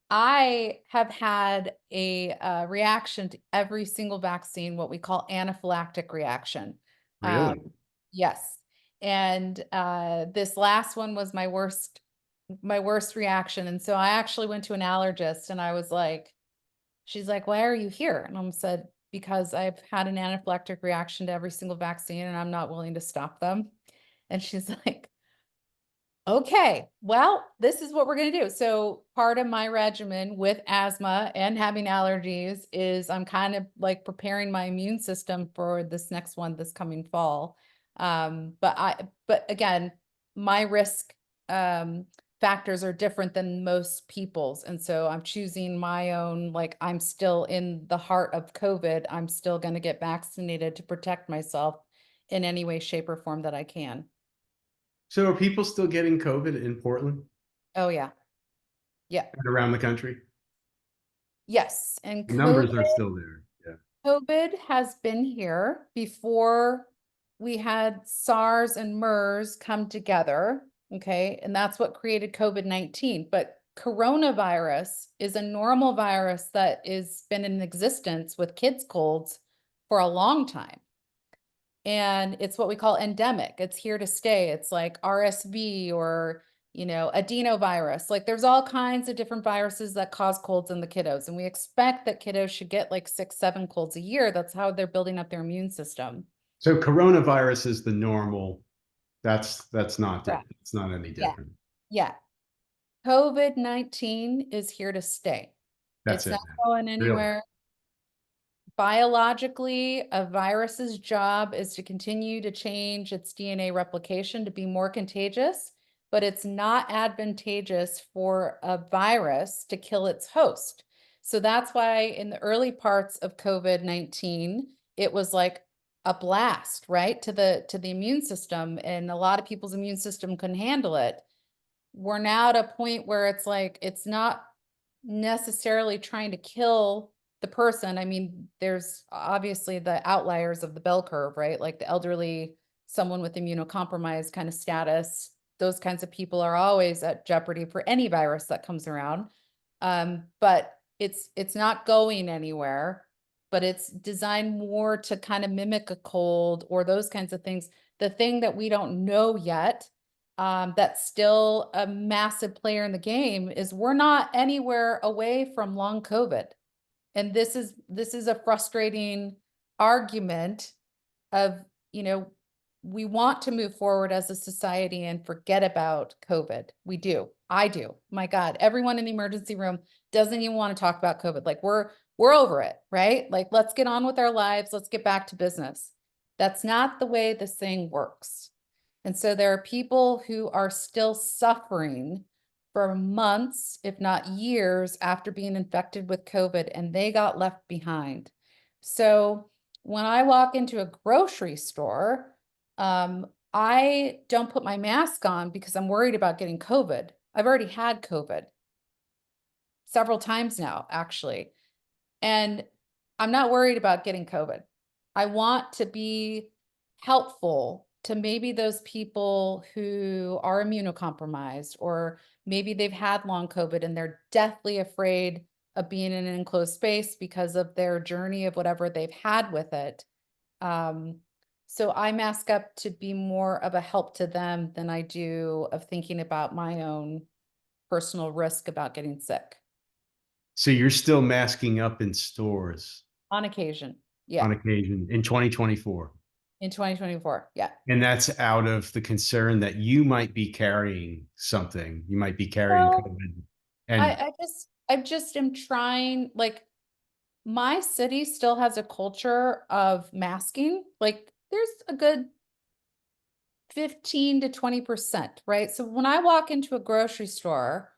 Speaker 2: I have had a reaction to every single vaccine, what we call anaphylactic reaction. Um,
Speaker 1: Really?
Speaker 2: yes. And this last one was my worst reaction. And so I actually went to an allergist and I was like, she's like, why are you here? And I said, because I've had an anaphylactic reaction to every single vaccine and I'm not willing to stop them. And she's like, okay, well, this is what we're going to do. So part of my regimen with asthma and having allergies is I'm kind of like preparing my immune system for this next one this coming fall. But again, my risk factors are different than most people's. And so I'm choosing my own, like I'm still in the heart of COVID. I'm still going to get vaccinated to protect myself in any way, shape, or form that I can.
Speaker 1: So are people still getting COVID in Portland
Speaker 2: Oh yeah. Yeah.
Speaker 1: and around the country?
Speaker 2: Yes, and
Speaker 1: The numbers are still there. Yeah.
Speaker 2: COVID has been here before we had SARS and MERS come together, okay? And that's what created COVID-19. But coronavirus is a normal virus that is been in existence with kids' colds for a long time. And it's what we call endemic. It's here to stay. It's like RSV or, adenovirus. Like there's all kinds of different viruses that cause colds in the kiddos. And we expect that kiddos should get like 6, 7 colds a year. That's how they're building up their immune system.
Speaker 1: So coronavirus is the normal. That's not
Speaker 2: Correct.
Speaker 1: it's not any
Speaker 2: Yeah.
Speaker 1: different.
Speaker 2: Yeah. COVID-19 is here to stay.
Speaker 1: That's
Speaker 2: It's
Speaker 1: it
Speaker 2: not
Speaker 1: now.
Speaker 2: going
Speaker 1: Really.
Speaker 2: anywhere. Biologically, a virus's job is to continue to change its DNA replication to be more contagious, but it's not advantageous for a virus to kill its host. So that's why in the early parts of COVID-19, it was like a blast, right, to the immune system, and a lot of people's immune system couldn't handle it. We're now at a point where it's like it's not necessarily trying to kill the person. I mean, there's obviously the outliers of the bell curve, right? Like the elderly, someone with immunocompromised kind of status. Those kinds of people are always at jeopardy for any virus that comes around. But it's not going anywhere, but it's designed more to kind of mimic a cold or those kinds of things. The thing that we don't know yet, that's still a massive player in the game, is we're not anywhere away from long COVID. And this is a frustrating argument of, you know, we want to move forward as a society and forget about COVID. We do. I do. My God, everyone in the emergency room doesn't even want to talk about COVID. Like we're over it, right? Like let's get on with our lives. Let's get back to business. That's not the way this thing works. And so there are people who are still suffering for months, if not years, after being infected with COVID, and they got left behind. So when I walk into a grocery store, I don't put my mask on because I'm worried about getting COVID. I've already had COVID several times now, actually. And I'm not worried about getting COVID. I want to be helpful to maybe those people who are immunocompromised, or maybe they've had long COVID and they're deathly afraid of being in an enclosed space because of their journey of whatever they've had with it. So I mask up to be more of a help to them than I do of thinking about my own personal risk about getting sick
Speaker 1: So you're still masking up in stores
Speaker 2: on occasion. Yeah.
Speaker 1: on occasion in 2024.
Speaker 2: In 2024. Yeah.
Speaker 1: And that's out of the concern that you might be carrying something. You might be carrying
Speaker 2: Well,
Speaker 1: COVID.
Speaker 2: I,
Speaker 1: And
Speaker 2: I just, I just am trying, like, my city still has a culture of masking. Like, there's a good 15 to 20%, right? So when I walk into a grocery store,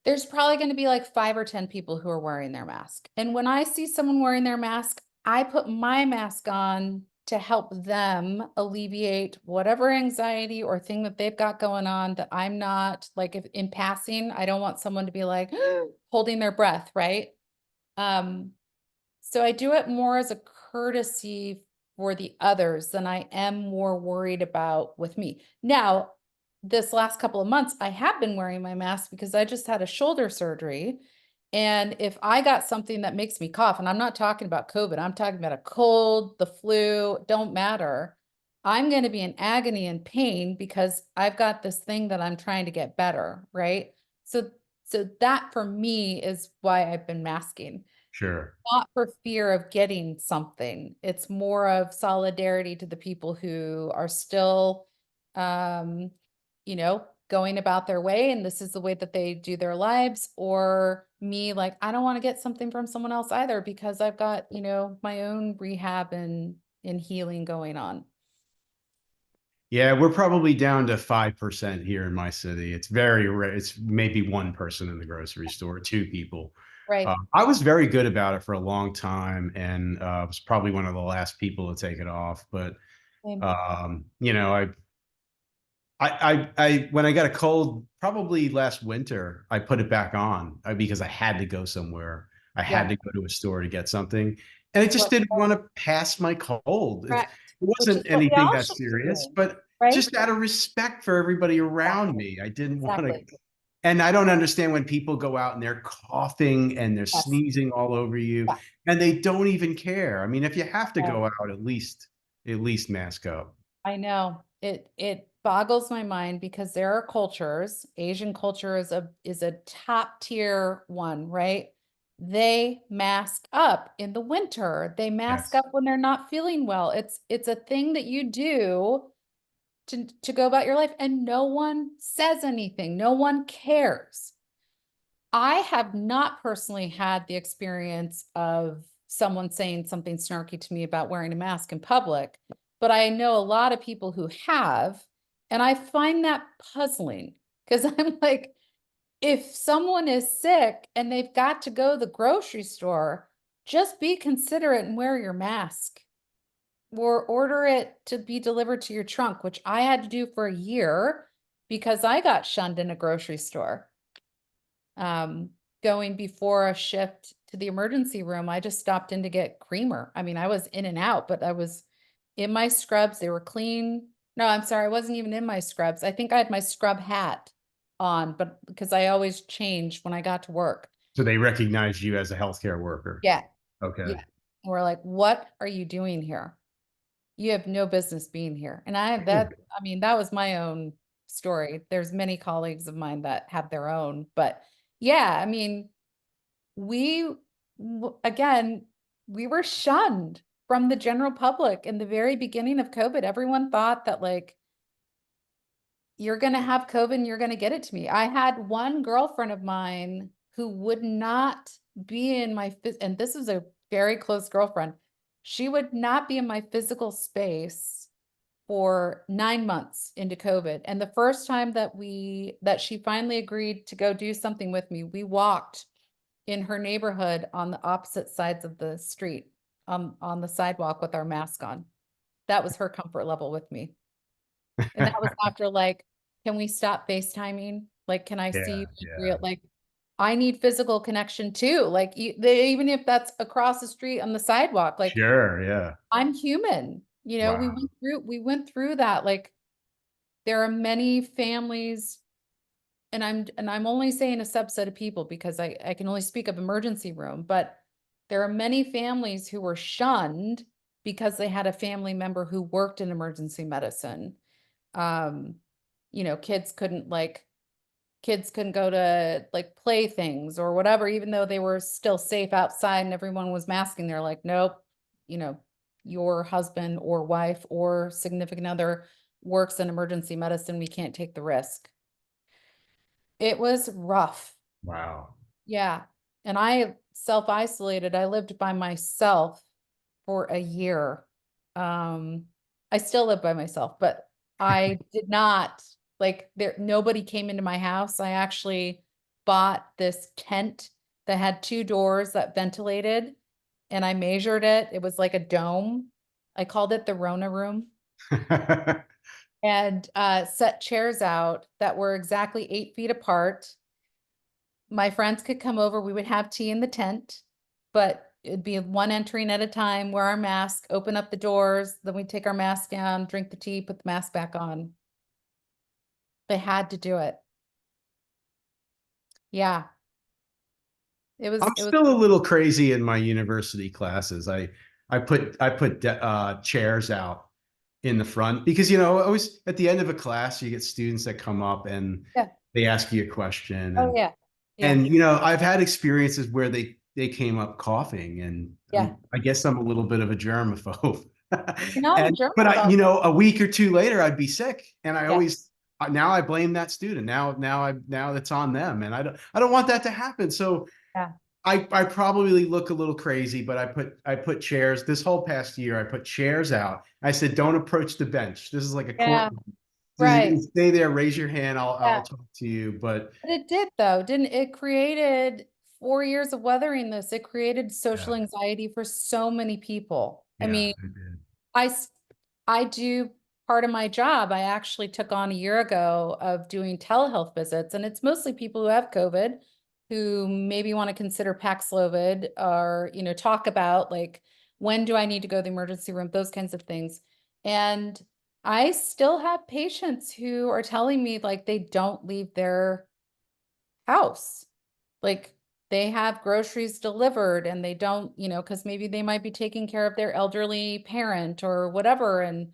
Speaker 2: there's probably going to be like 5 or 10 people who are wearing their mask. And when I see someone wearing their mask, I put my mask on to help them alleviate whatever anxiety or thing that they've got going on, that I'm not like, if in passing, I don't want someone to be like holding their breath, right? Um, so I do it more as a courtesy for the others than I am more worried about with me. Now, this last couple of months, I have been wearing my mask because I just had a shoulder surgery. And if I got something that makes me cough, and I'm not talking about COVID, I'm talking about a cold, the flu, don't matter. I'm going to be in agony and pain because I've got this thing that I'm trying to get better, right? So So that for me is why I've been masking.
Speaker 1: Sure.
Speaker 2: Not for fear of getting something. It's more of solidarity to the people who are still, um, going about their way, and this is the way that they do their lives. Or me, like, I don't want to get something from someone else either because I've got, my own rehab and healing going on.
Speaker 1: Yeah, we're probably down to 5% here in my city. It's very rare. It's maybe one person in the grocery store, two people.
Speaker 2: Right.
Speaker 1: I was very good about it for a long time, and was probably one of the last people to take it off. But
Speaker 2: Same.
Speaker 1: when I got a cold, probably last winter, I put it back on because I had to go somewhere. I had
Speaker 2: Yeah.
Speaker 1: to go to a store to get something, and I just
Speaker 2: What,
Speaker 1: didn't want to pass my cold. It
Speaker 2: correct. Which is
Speaker 1: wasn't
Speaker 2: what we
Speaker 1: anything
Speaker 2: all
Speaker 1: that
Speaker 2: should be
Speaker 1: serious,
Speaker 2: doing,
Speaker 1: but
Speaker 2: right?
Speaker 1: just out of respect for everybody around
Speaker 2: Exactly.
Speaker 1: me, I didn't want to.
Speaker 2: Exactly.
Speaker 1: And I don't understand when people go out and they're coughing and they're
Speaker 2: Yes.
Speaker 1: sneezing all over you,
Speaker 2: Yeah.
Speaker 1: and they don't even care. I mean, if you have to
Speaker 2: No.
Speaker 1: go out, at least mask up.
Speaker 2: I know. It boggles my mind because there are cultures, Asian culture is a top tier one, right? They mask up in the winter. They mask
Speaker 1: Yes.
Speaker 2: up when they're not feeling well. It's a thing that you do to go about your life and no one says anything. No one cares. I have not personally had the experience of someone saying something snarky to me about wearing a mask in public, but I know a lot of people who have, and I find that puzzling because I'm like, if someone is sick and they've got to go to the grocery store, just be considerate and wear your mask or order it to be delivered to your trunk, which I had to do for a year because I got shunned in a grocery store um, going before a shift to the emergency room. I just stopped in to get creamer. I mean, I was in and out, but I was in my scrubs. They were clean. No, I'm sorry. I wasn't even in my scrubs. I think I had my scrub hat on, but because I always changed when I got to work.
Speaker 1: So they recognize you as a healthcare worker.
Speaker 2: Yeah.
Speaker 1: Okay.
Speaker 2: Yeah. And we're like, what are you doing here? You have no business being here. And I mean, that was my own story. There's many colleagues of mine that have their own, but yeah, I mean, we again, we were shunned from the general public in the very beginning of COVID. Everyone thought that like you're going to have COVID and you're going to get it to me. I had one girlfriend of mine who would not be in my and this is a very close girlfriend. She would not be in my physical space for 9 months into COVID. And the first time that she finally agreed to go do something with me, we walked in her neighborhood on the opposite sides of the street, on the sidewalk with our mask on. That was her comfort level with me. And that was after like, can we stop FaceTiming? Like, can I see
Speaker 1: Yeah,
Speaker 2: you in
Speaker 1: yeah.
Speaker 2: real? Like, I need physical connection too. Like, even if that's across the street on the sidewalk, like
Speaker 1: Sure, yeah.
Speaker 2: I'm human. We
Speaker 1: Wow.
Speaker 2: went through that. Like, there are many families, and I'm only saying a subset of people because I can only speak of emergency room, but there are many families who were shunned because they had a family member who worked in emergency medicine. Um, kids couldn't go to like play things or whatever, even though they were still safe outside and everyone was masking. They're like, nope, you know, your husband or wife or significant other works in emergency medicine. We can't take the risk. It was rough.
Speaker 1: Wow.
Speaker 2: Yeah. And I self-isolated. I lived by myself for a year. Um, I still live by myself, but I did not like nobody came into my house. I actually bought this tent that had two doors that ventilated and I measured it. It was like a dome. I called it the Rona room and set chairs out that were exactly 8 feet apart. My friends could come over. We would have tea in the tent, but it'd be one entering at a time, wear our mask, open up the doors, then we'd take our mask down, drink the tea, put the mask back on. They had to do it. Yeah. It was,
Speaker 1: I'm
Speaker 2: it was,
Speaker 1: still a little crazy in my university classes. I put chairs out in the front because always at the end of a class you get students that come up and
Speaker 2: yeah.
Speaker 1: they ask you a question,
Speaker 2: Oh,
Speaker 1: and
Speaker 2: yeah. Yeah.
Speaker 1: And I've had experiences where they came up coughing, and
Speaker 2: Yeah.
Speaker 1: I guess I'm a little bit of a germaphobe.
Speaker 2: You're not a
Speaker 1: And
Speaker 2: germ
Speaker 1: but
Speaker 2: phobe.
Speaker 1: a week or two later, I'd be sick, and I
Speaker 2: Yeah.
Speaker 1: always now I blame that student. Now it's on them, and I don't want that to happen. So
Speaker 2: Yeah.
Speaker 1: I probably look a little crazy, but I put chairs this whole past year. I put chairs out. I said, don't approach the bench. This is like a
Speaker 2: Yeah.
Speaker 1: courtroom.
Speaker 2: Right.
Speaker 1: Stay there, raise your hand. I'll
Speaker 2: Yeah.
Speaker 1: talk to you. But
Speaker 2: But it did though, didn't it? Created 4 years of weathering this. It created
Speaker 1: yeah,
Speaker 2: social anxiety for so many people. I
Speaker 1: yeah,
Speaker 2: mean,
Speaker 1: I did.
Speaker 2: I s- I do part of my job. I actually took on a year ago of doing telehealth visits, and it's mostly people who have COVID, who maybe want to consider Paxlovid or, talk about like, when do I need to go to the emergency room, those kinds of things. And I still have patients who are telling me like they don't leave their house. Like they have groceries delivered and they don't, because maybe they might be taking care of their elderly parent or whatever. And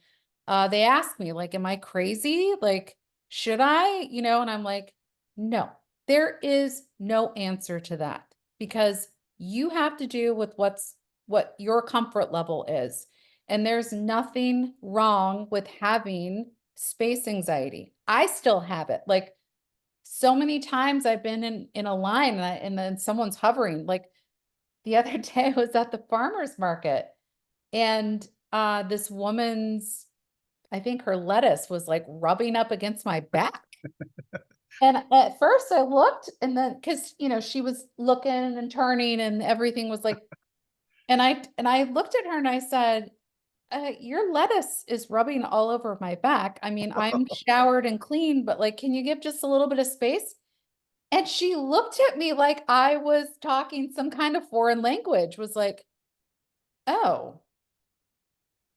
Speaker 2: they ask me, like, am I crazy? Like, should I? And I'm like, no, there is no answer to that because you have to do with what your comfort level is. And there's nothing wrong with having space anxiety. I still have it. Like so many times I've been in a line and then someone's hovering. Like the other day I was at the farmer's market and this woman's, I think her lettuce was like rubbing up against my back. And at first I looked and then because she was looking and turning and everything was like, and I looked at her and I said, your lettuce is rubbing all over my back. I mean, I'm showered and clean, but like, can you give just a little bit of space? And she looked at me like I was talking some kind of foreign language, was like, oh.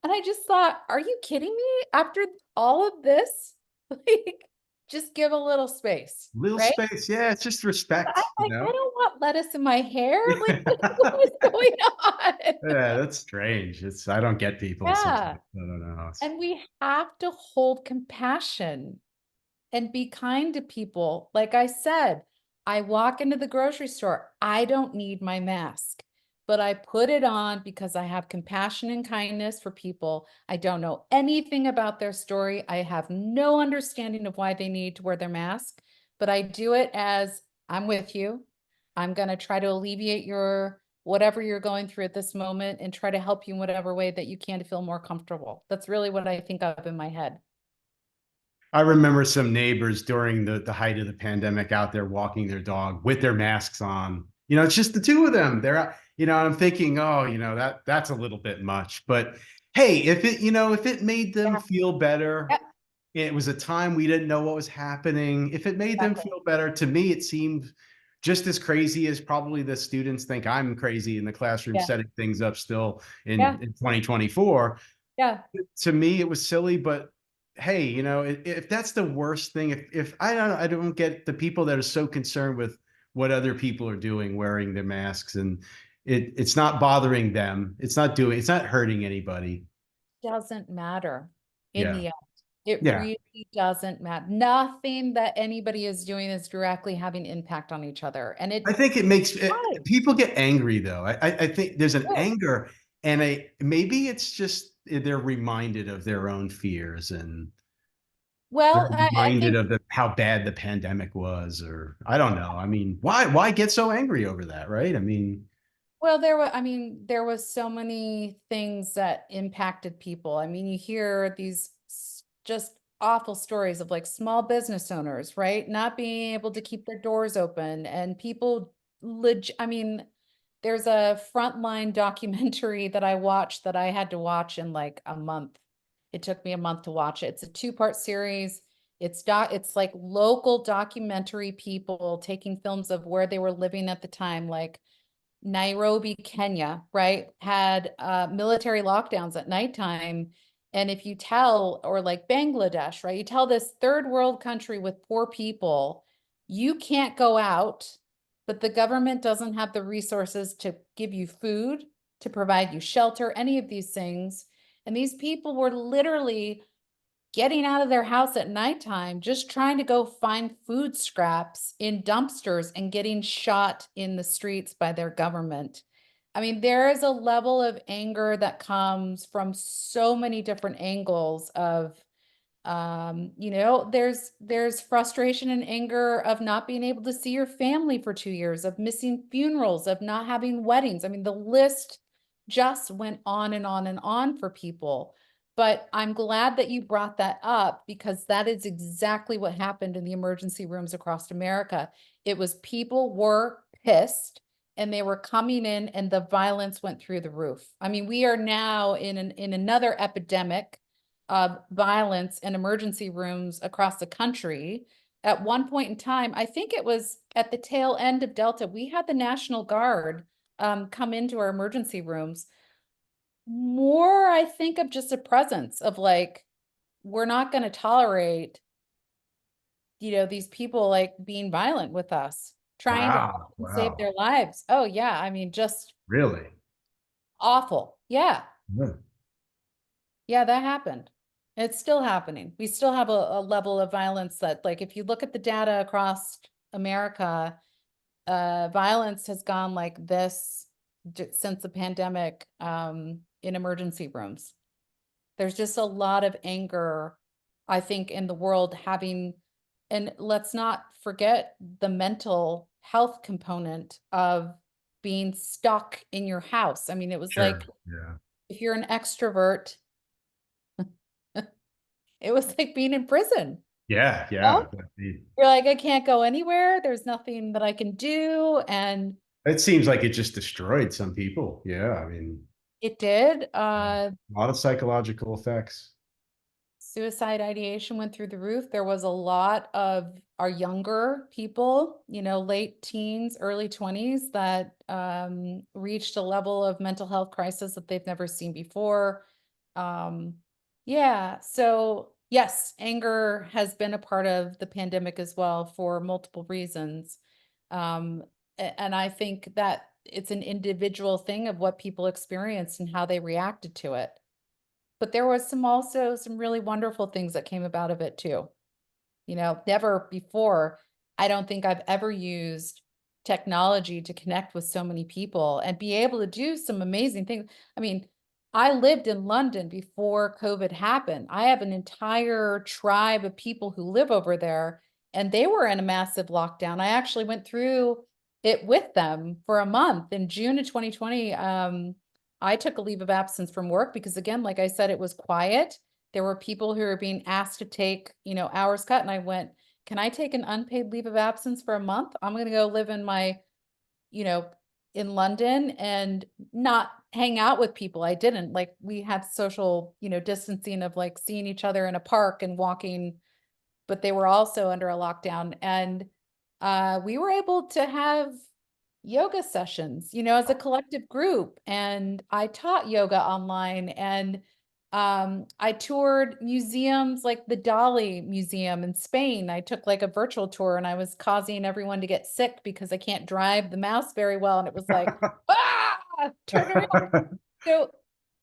Speaker 2: And I just thought, are you kidding me? After all of this, like, just give a little space,
Speaker 1: Little
Speaker 2: right?
Speaker 1: space. Yeah, it's just
Speaker 2: But I'm
Speaker 1: respect,
Speaker 2: like, I don't want lettuce in my hair. Like, what
Speaker 1: Yeah.
Speaker 2: is going on?
Speaker 1: Yeah, that's strange. I don't get people sometimes.
Speaker 2: Yeah.
Speaker 1: I don't know.
Speaker 2: And we have to hold compassion and be kind to people. Like I said, I walk into the grocery store. I don't need my mask, but I put it on because I have compassion and kindness for people. I don't know anything about their story. I have no understanding of why they need to wear their mask, but I do it as I'm with you. I'm going to try to alleviate your whatever you're going through at this moment and try to help you in whatever way that you can to feel more comfortable. That's really what I think of in my head.
Speaker 1: I remember some neighbors during the height of the pandemic out there walking their dog with their masks on. It's just the two of them. They're out, I'm thinking, oh, that's a little bit much. But hey, if it made them
Speaker 2: Yeah.
Speaker 1: feel better,
Speaker 2: Yep.
Speaker 1: it was a time we didn't know what was happening. If it made them
Speaker 2: Exactly.
Speaker 1: feel better, to me, it seemed just as crazy as probably the students think I'm crazy in the classroom
Speaker 2: Yeah.
Speaker 1: setting things up still in,
Speaker 2: Yeah.
Speaker 1: in 2024.
Speaker 2: Yeah.
Speaker 1: To me, it was silly, but hey, if that's the worst thing, if I don't get the people that are so concerned with what other people are doing, wearing their masks, and it's not bothering them. It's not hurting anybody.
Speaker 2: Doesn't matter in
Speaker 1: Yeah.
Speaker 2: the end. It
Speaker 1: Yeah.
Speaker 2: really doesn't matter. Nothing that anybody is doing is directly having impact on each other. And
Speaker 1: I
Speaker 2: it,
Speaker 1: think it makes
Speaker 2: why?
Speaker 1: people get angry though. I think there's an
Speaker 2: Oh,
Speaker 1: anger, and maybe it's just they're reminded of their own fears, and they're
Speaker 2: well, I
Speaker 1: reminded
Speaker 2: think,
Speaker 1: of how bad the pandemic was, or I don't know. I mean, why get so angry over that, right? I mean,
Speaker 2: well, I mean, there was so many things that impacted people. I mean, you hear these just awful stories of like small business owners, right? Not being able to keep their doors open and people I mean, there's a frontline documentary that I watched that I had to watch in like a month. It took me a month to watch it. It's a two-part series. It's like local documentary people taking films of where they were living at the time, like Nairobi, Kenya, right, had military lockdowns at nighttime. And if you tell, or like Bangladesh, right, you tell this third world country with poor people, you can't go out, but the government doesn't have the resources to give you food, to provide you shelter, any of these things. And these people were literally getting out of their house at nighttime, just trying to go find food scraps in dumpsters and getting shot in the streets by their government. I mean, there is a level of anger that comes from so many different angles of there's frustration and anger of not being able to see your family for 2 years, of missing funerals, of not having weddings. I mean, the list just went on and on and on for people. But I'm glad that you brought that up, because that is exactly what happened in the emergency rooms across America. It was people were pissed and they were coming in and the violence went through the roof. I mean, we are now in another epidemic of violence in emergency rooms across the country. At one point in time, I think it was at the tail end of Delta, we had the National Guard come into our emergency rooms. More, I think, of just a presence of like, we're not going to tolerate, these people like being violent with us, trying to help
Speaker 1: Wow.
Speaker 2: and save
Speaker 1: Wow.
Speaker 2: their lives. Oh yeah, I mean, just
Speaker 1: Really?
Speaker 2: awful. Yeah.
Speaker 1: Yeah.
Speaker 2: Yeah, that happened. It's still happening. We still have a level of violence that, like, if you look at the data across America, violence has gone like this since the pandemic, in emergency rooms. There's just a lot of anger, I think, in the world having, and let's not forget the mental health component of being stuck in your house. I mean, it was
Speaker 1: Sure.
Speaker 2: like,
Speaker 1: Yeah.
Speaker 2: if you're an extrovert, it was like being in prison.
Speaker 1: Yeah.
Speaker 2: Oh,
Speaker 1: Yeah.
Speaker 2: you're like, I can't go anywhere. There's nothing that I can do. And
Speaker 1: It seems like it just destroyed some people. Yeah. I mean,
Speaker 2: it did.
Speaker 1: a lot of psychological effects.
Speaker 2: Suicide ideation went through the roof. There was a lot of our younger people, late teens, early 20s, that reached a level of mental health crisis that they've never seen before. Um, yeah, so yes, anger has been a part of the pandemic as well for multiple reasons. Um, and I think that it's an individual thing of what people experienced and how they reacted to it. But there was also some really wonderful things that came about of it too. Never before, I don't think I've ever used technology to connect with so many people and be able to do some amazing things. I mean, I lived in London before COVID happened. I have an entire tribe of people who live over there, and they were in a massive lockdown. I actually went through it with them for a month in June of 2020. I took a leave of absence from work because, again, like I said, it was quiet. There were people who were being asked to take, hours cut. And I went, can I take an unpaid leave of absence for a month? I'm going to go live you know, in London and not hang out with people. I didn't. Like, we had social, distancing of like seeing each other in a park and walking, but they were also under a lockdown. And we were able to have yoga sessions, as a collective group. And I taught yoga online, and I toured museums like the Dali Museum in Spain. I took like a virtual tour and I was causing everyone to get sick because I can't drive the mouse very well. And it was like, turn around. So,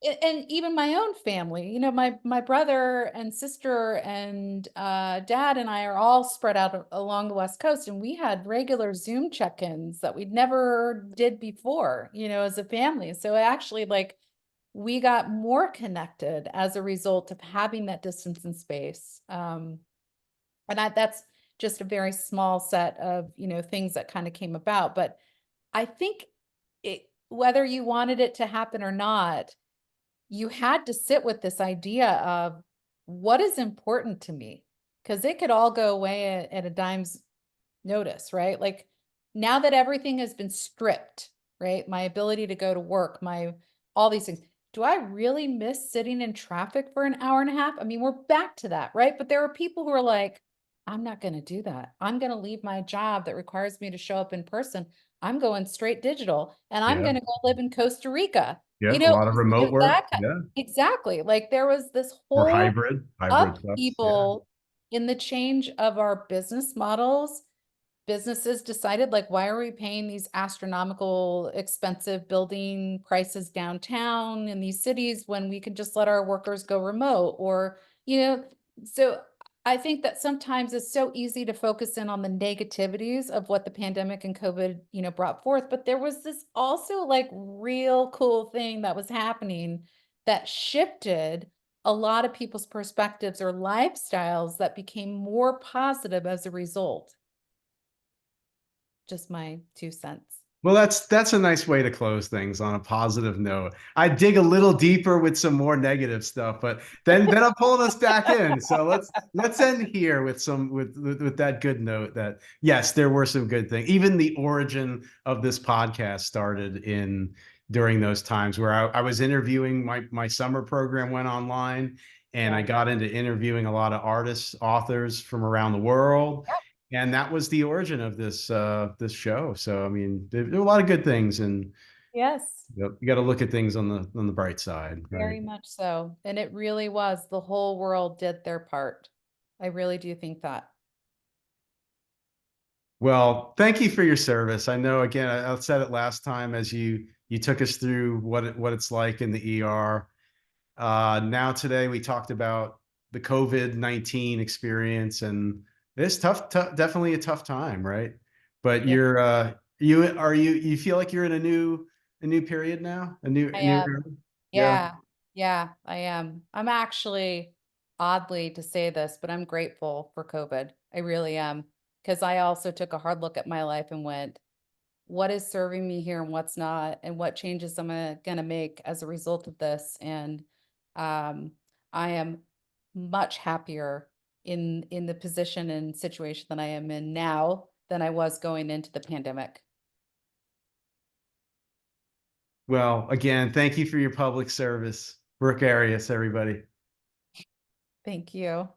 Speaker 2: and even my own family, my brother and sister and dad and I are all spread out along the West Coast, and we had regular Zoom check-ins that we'd never did before, as a family. So actually, like, we got more connected as a result of having that distance and space. And that's just a very small set of, things that kind of came about. But I think whether you wanted it to happen or not, you had to sit with this idea of what is important to me, because it could all go away at a dime's notice, right? Like, now that everything has been stripped, right? My ability to go to work, all these things. Do I really miss sitting in traffic for an hour and a half? I mean, we're back to that, right? But there are people who are like, I'm not going to do that. I'm going to leave my job that requires me to show up in person. I'm going straight digital, and I'm
Speaker 1: Yeah.
Speaker 2: going to go live in Costa Rica.
Speaker 1: Yeah. A lot of remote work.
Speaker 2: That
Speaker 1: Yeah.
Speaker 2: exactly. Like, there was this
Speaker 1: Or
Speaker 2: whole
Speaker 1: hybrid stuff. Yeah.
Speaker 2: upheaval in the change of our business models. Businesses decided, like, why are we paying these astronomical expensive building prices downtown in these cities when we could just let our workers go remote? Or, So I think that sometimes it's so easy to focus in on the negativities of what the pandemic and COVID, brought forth, but there was this also like real cool thing that was happening that shifted a lot of people's perspectives or lifestyles that became more positive as a result. Just my 2 cents.
Speaker 1: Well, that's a nice way to close things on a positive note. I dig a little deeper with some more negative stuff, but then I'm pulling us back in. So let's end here with some with that good note that yes, there were some good things. Even the origin of this podcast started in during those times where I was interviewing my summer program went online and I
Speaker 2: Yeah.
Speaker 1: got into interviewing a lot of artists, authors from around the world,
Speaker 2: Yep.
Speaker 1: and that was the origin of this show. So I mean, there are a lot of good things, and
Speaker 2: Yes,
Speaker 1: you got to look at things on the bright side, right?
Speaker 2: very much so. And it really was. The whole world did their part. I really do think that.
Speaker 1: Well, thank you for your service. I know again, I said it last time as you took us through what it's like in the ER. Now today we talked about the COVID-19 experience, and it's tough, definitely a tough time, right? But
Speaker 2: Yeah,
Speaker 1: you feel like you're in a new period now,
Speaker 2: I
Speaker 1: a new
Speaker 2: am.
Speaker 1: era? Yeah.
Speaker 2: Yeah, yeah, I am. I'm actually, oddly to say this, but I'm grateful for COVID. I really am. Because I also took a hard look at my life and went, what is serving me here and what's not, and what changes am I going to make as a result of this? And um, I am much happier in the position and situation that I am in now than I was going into the pandemic.
Speaker 1: Well, again, thank you for your public service. Brooke Arias, everybody.
Speaker 2: Thank you.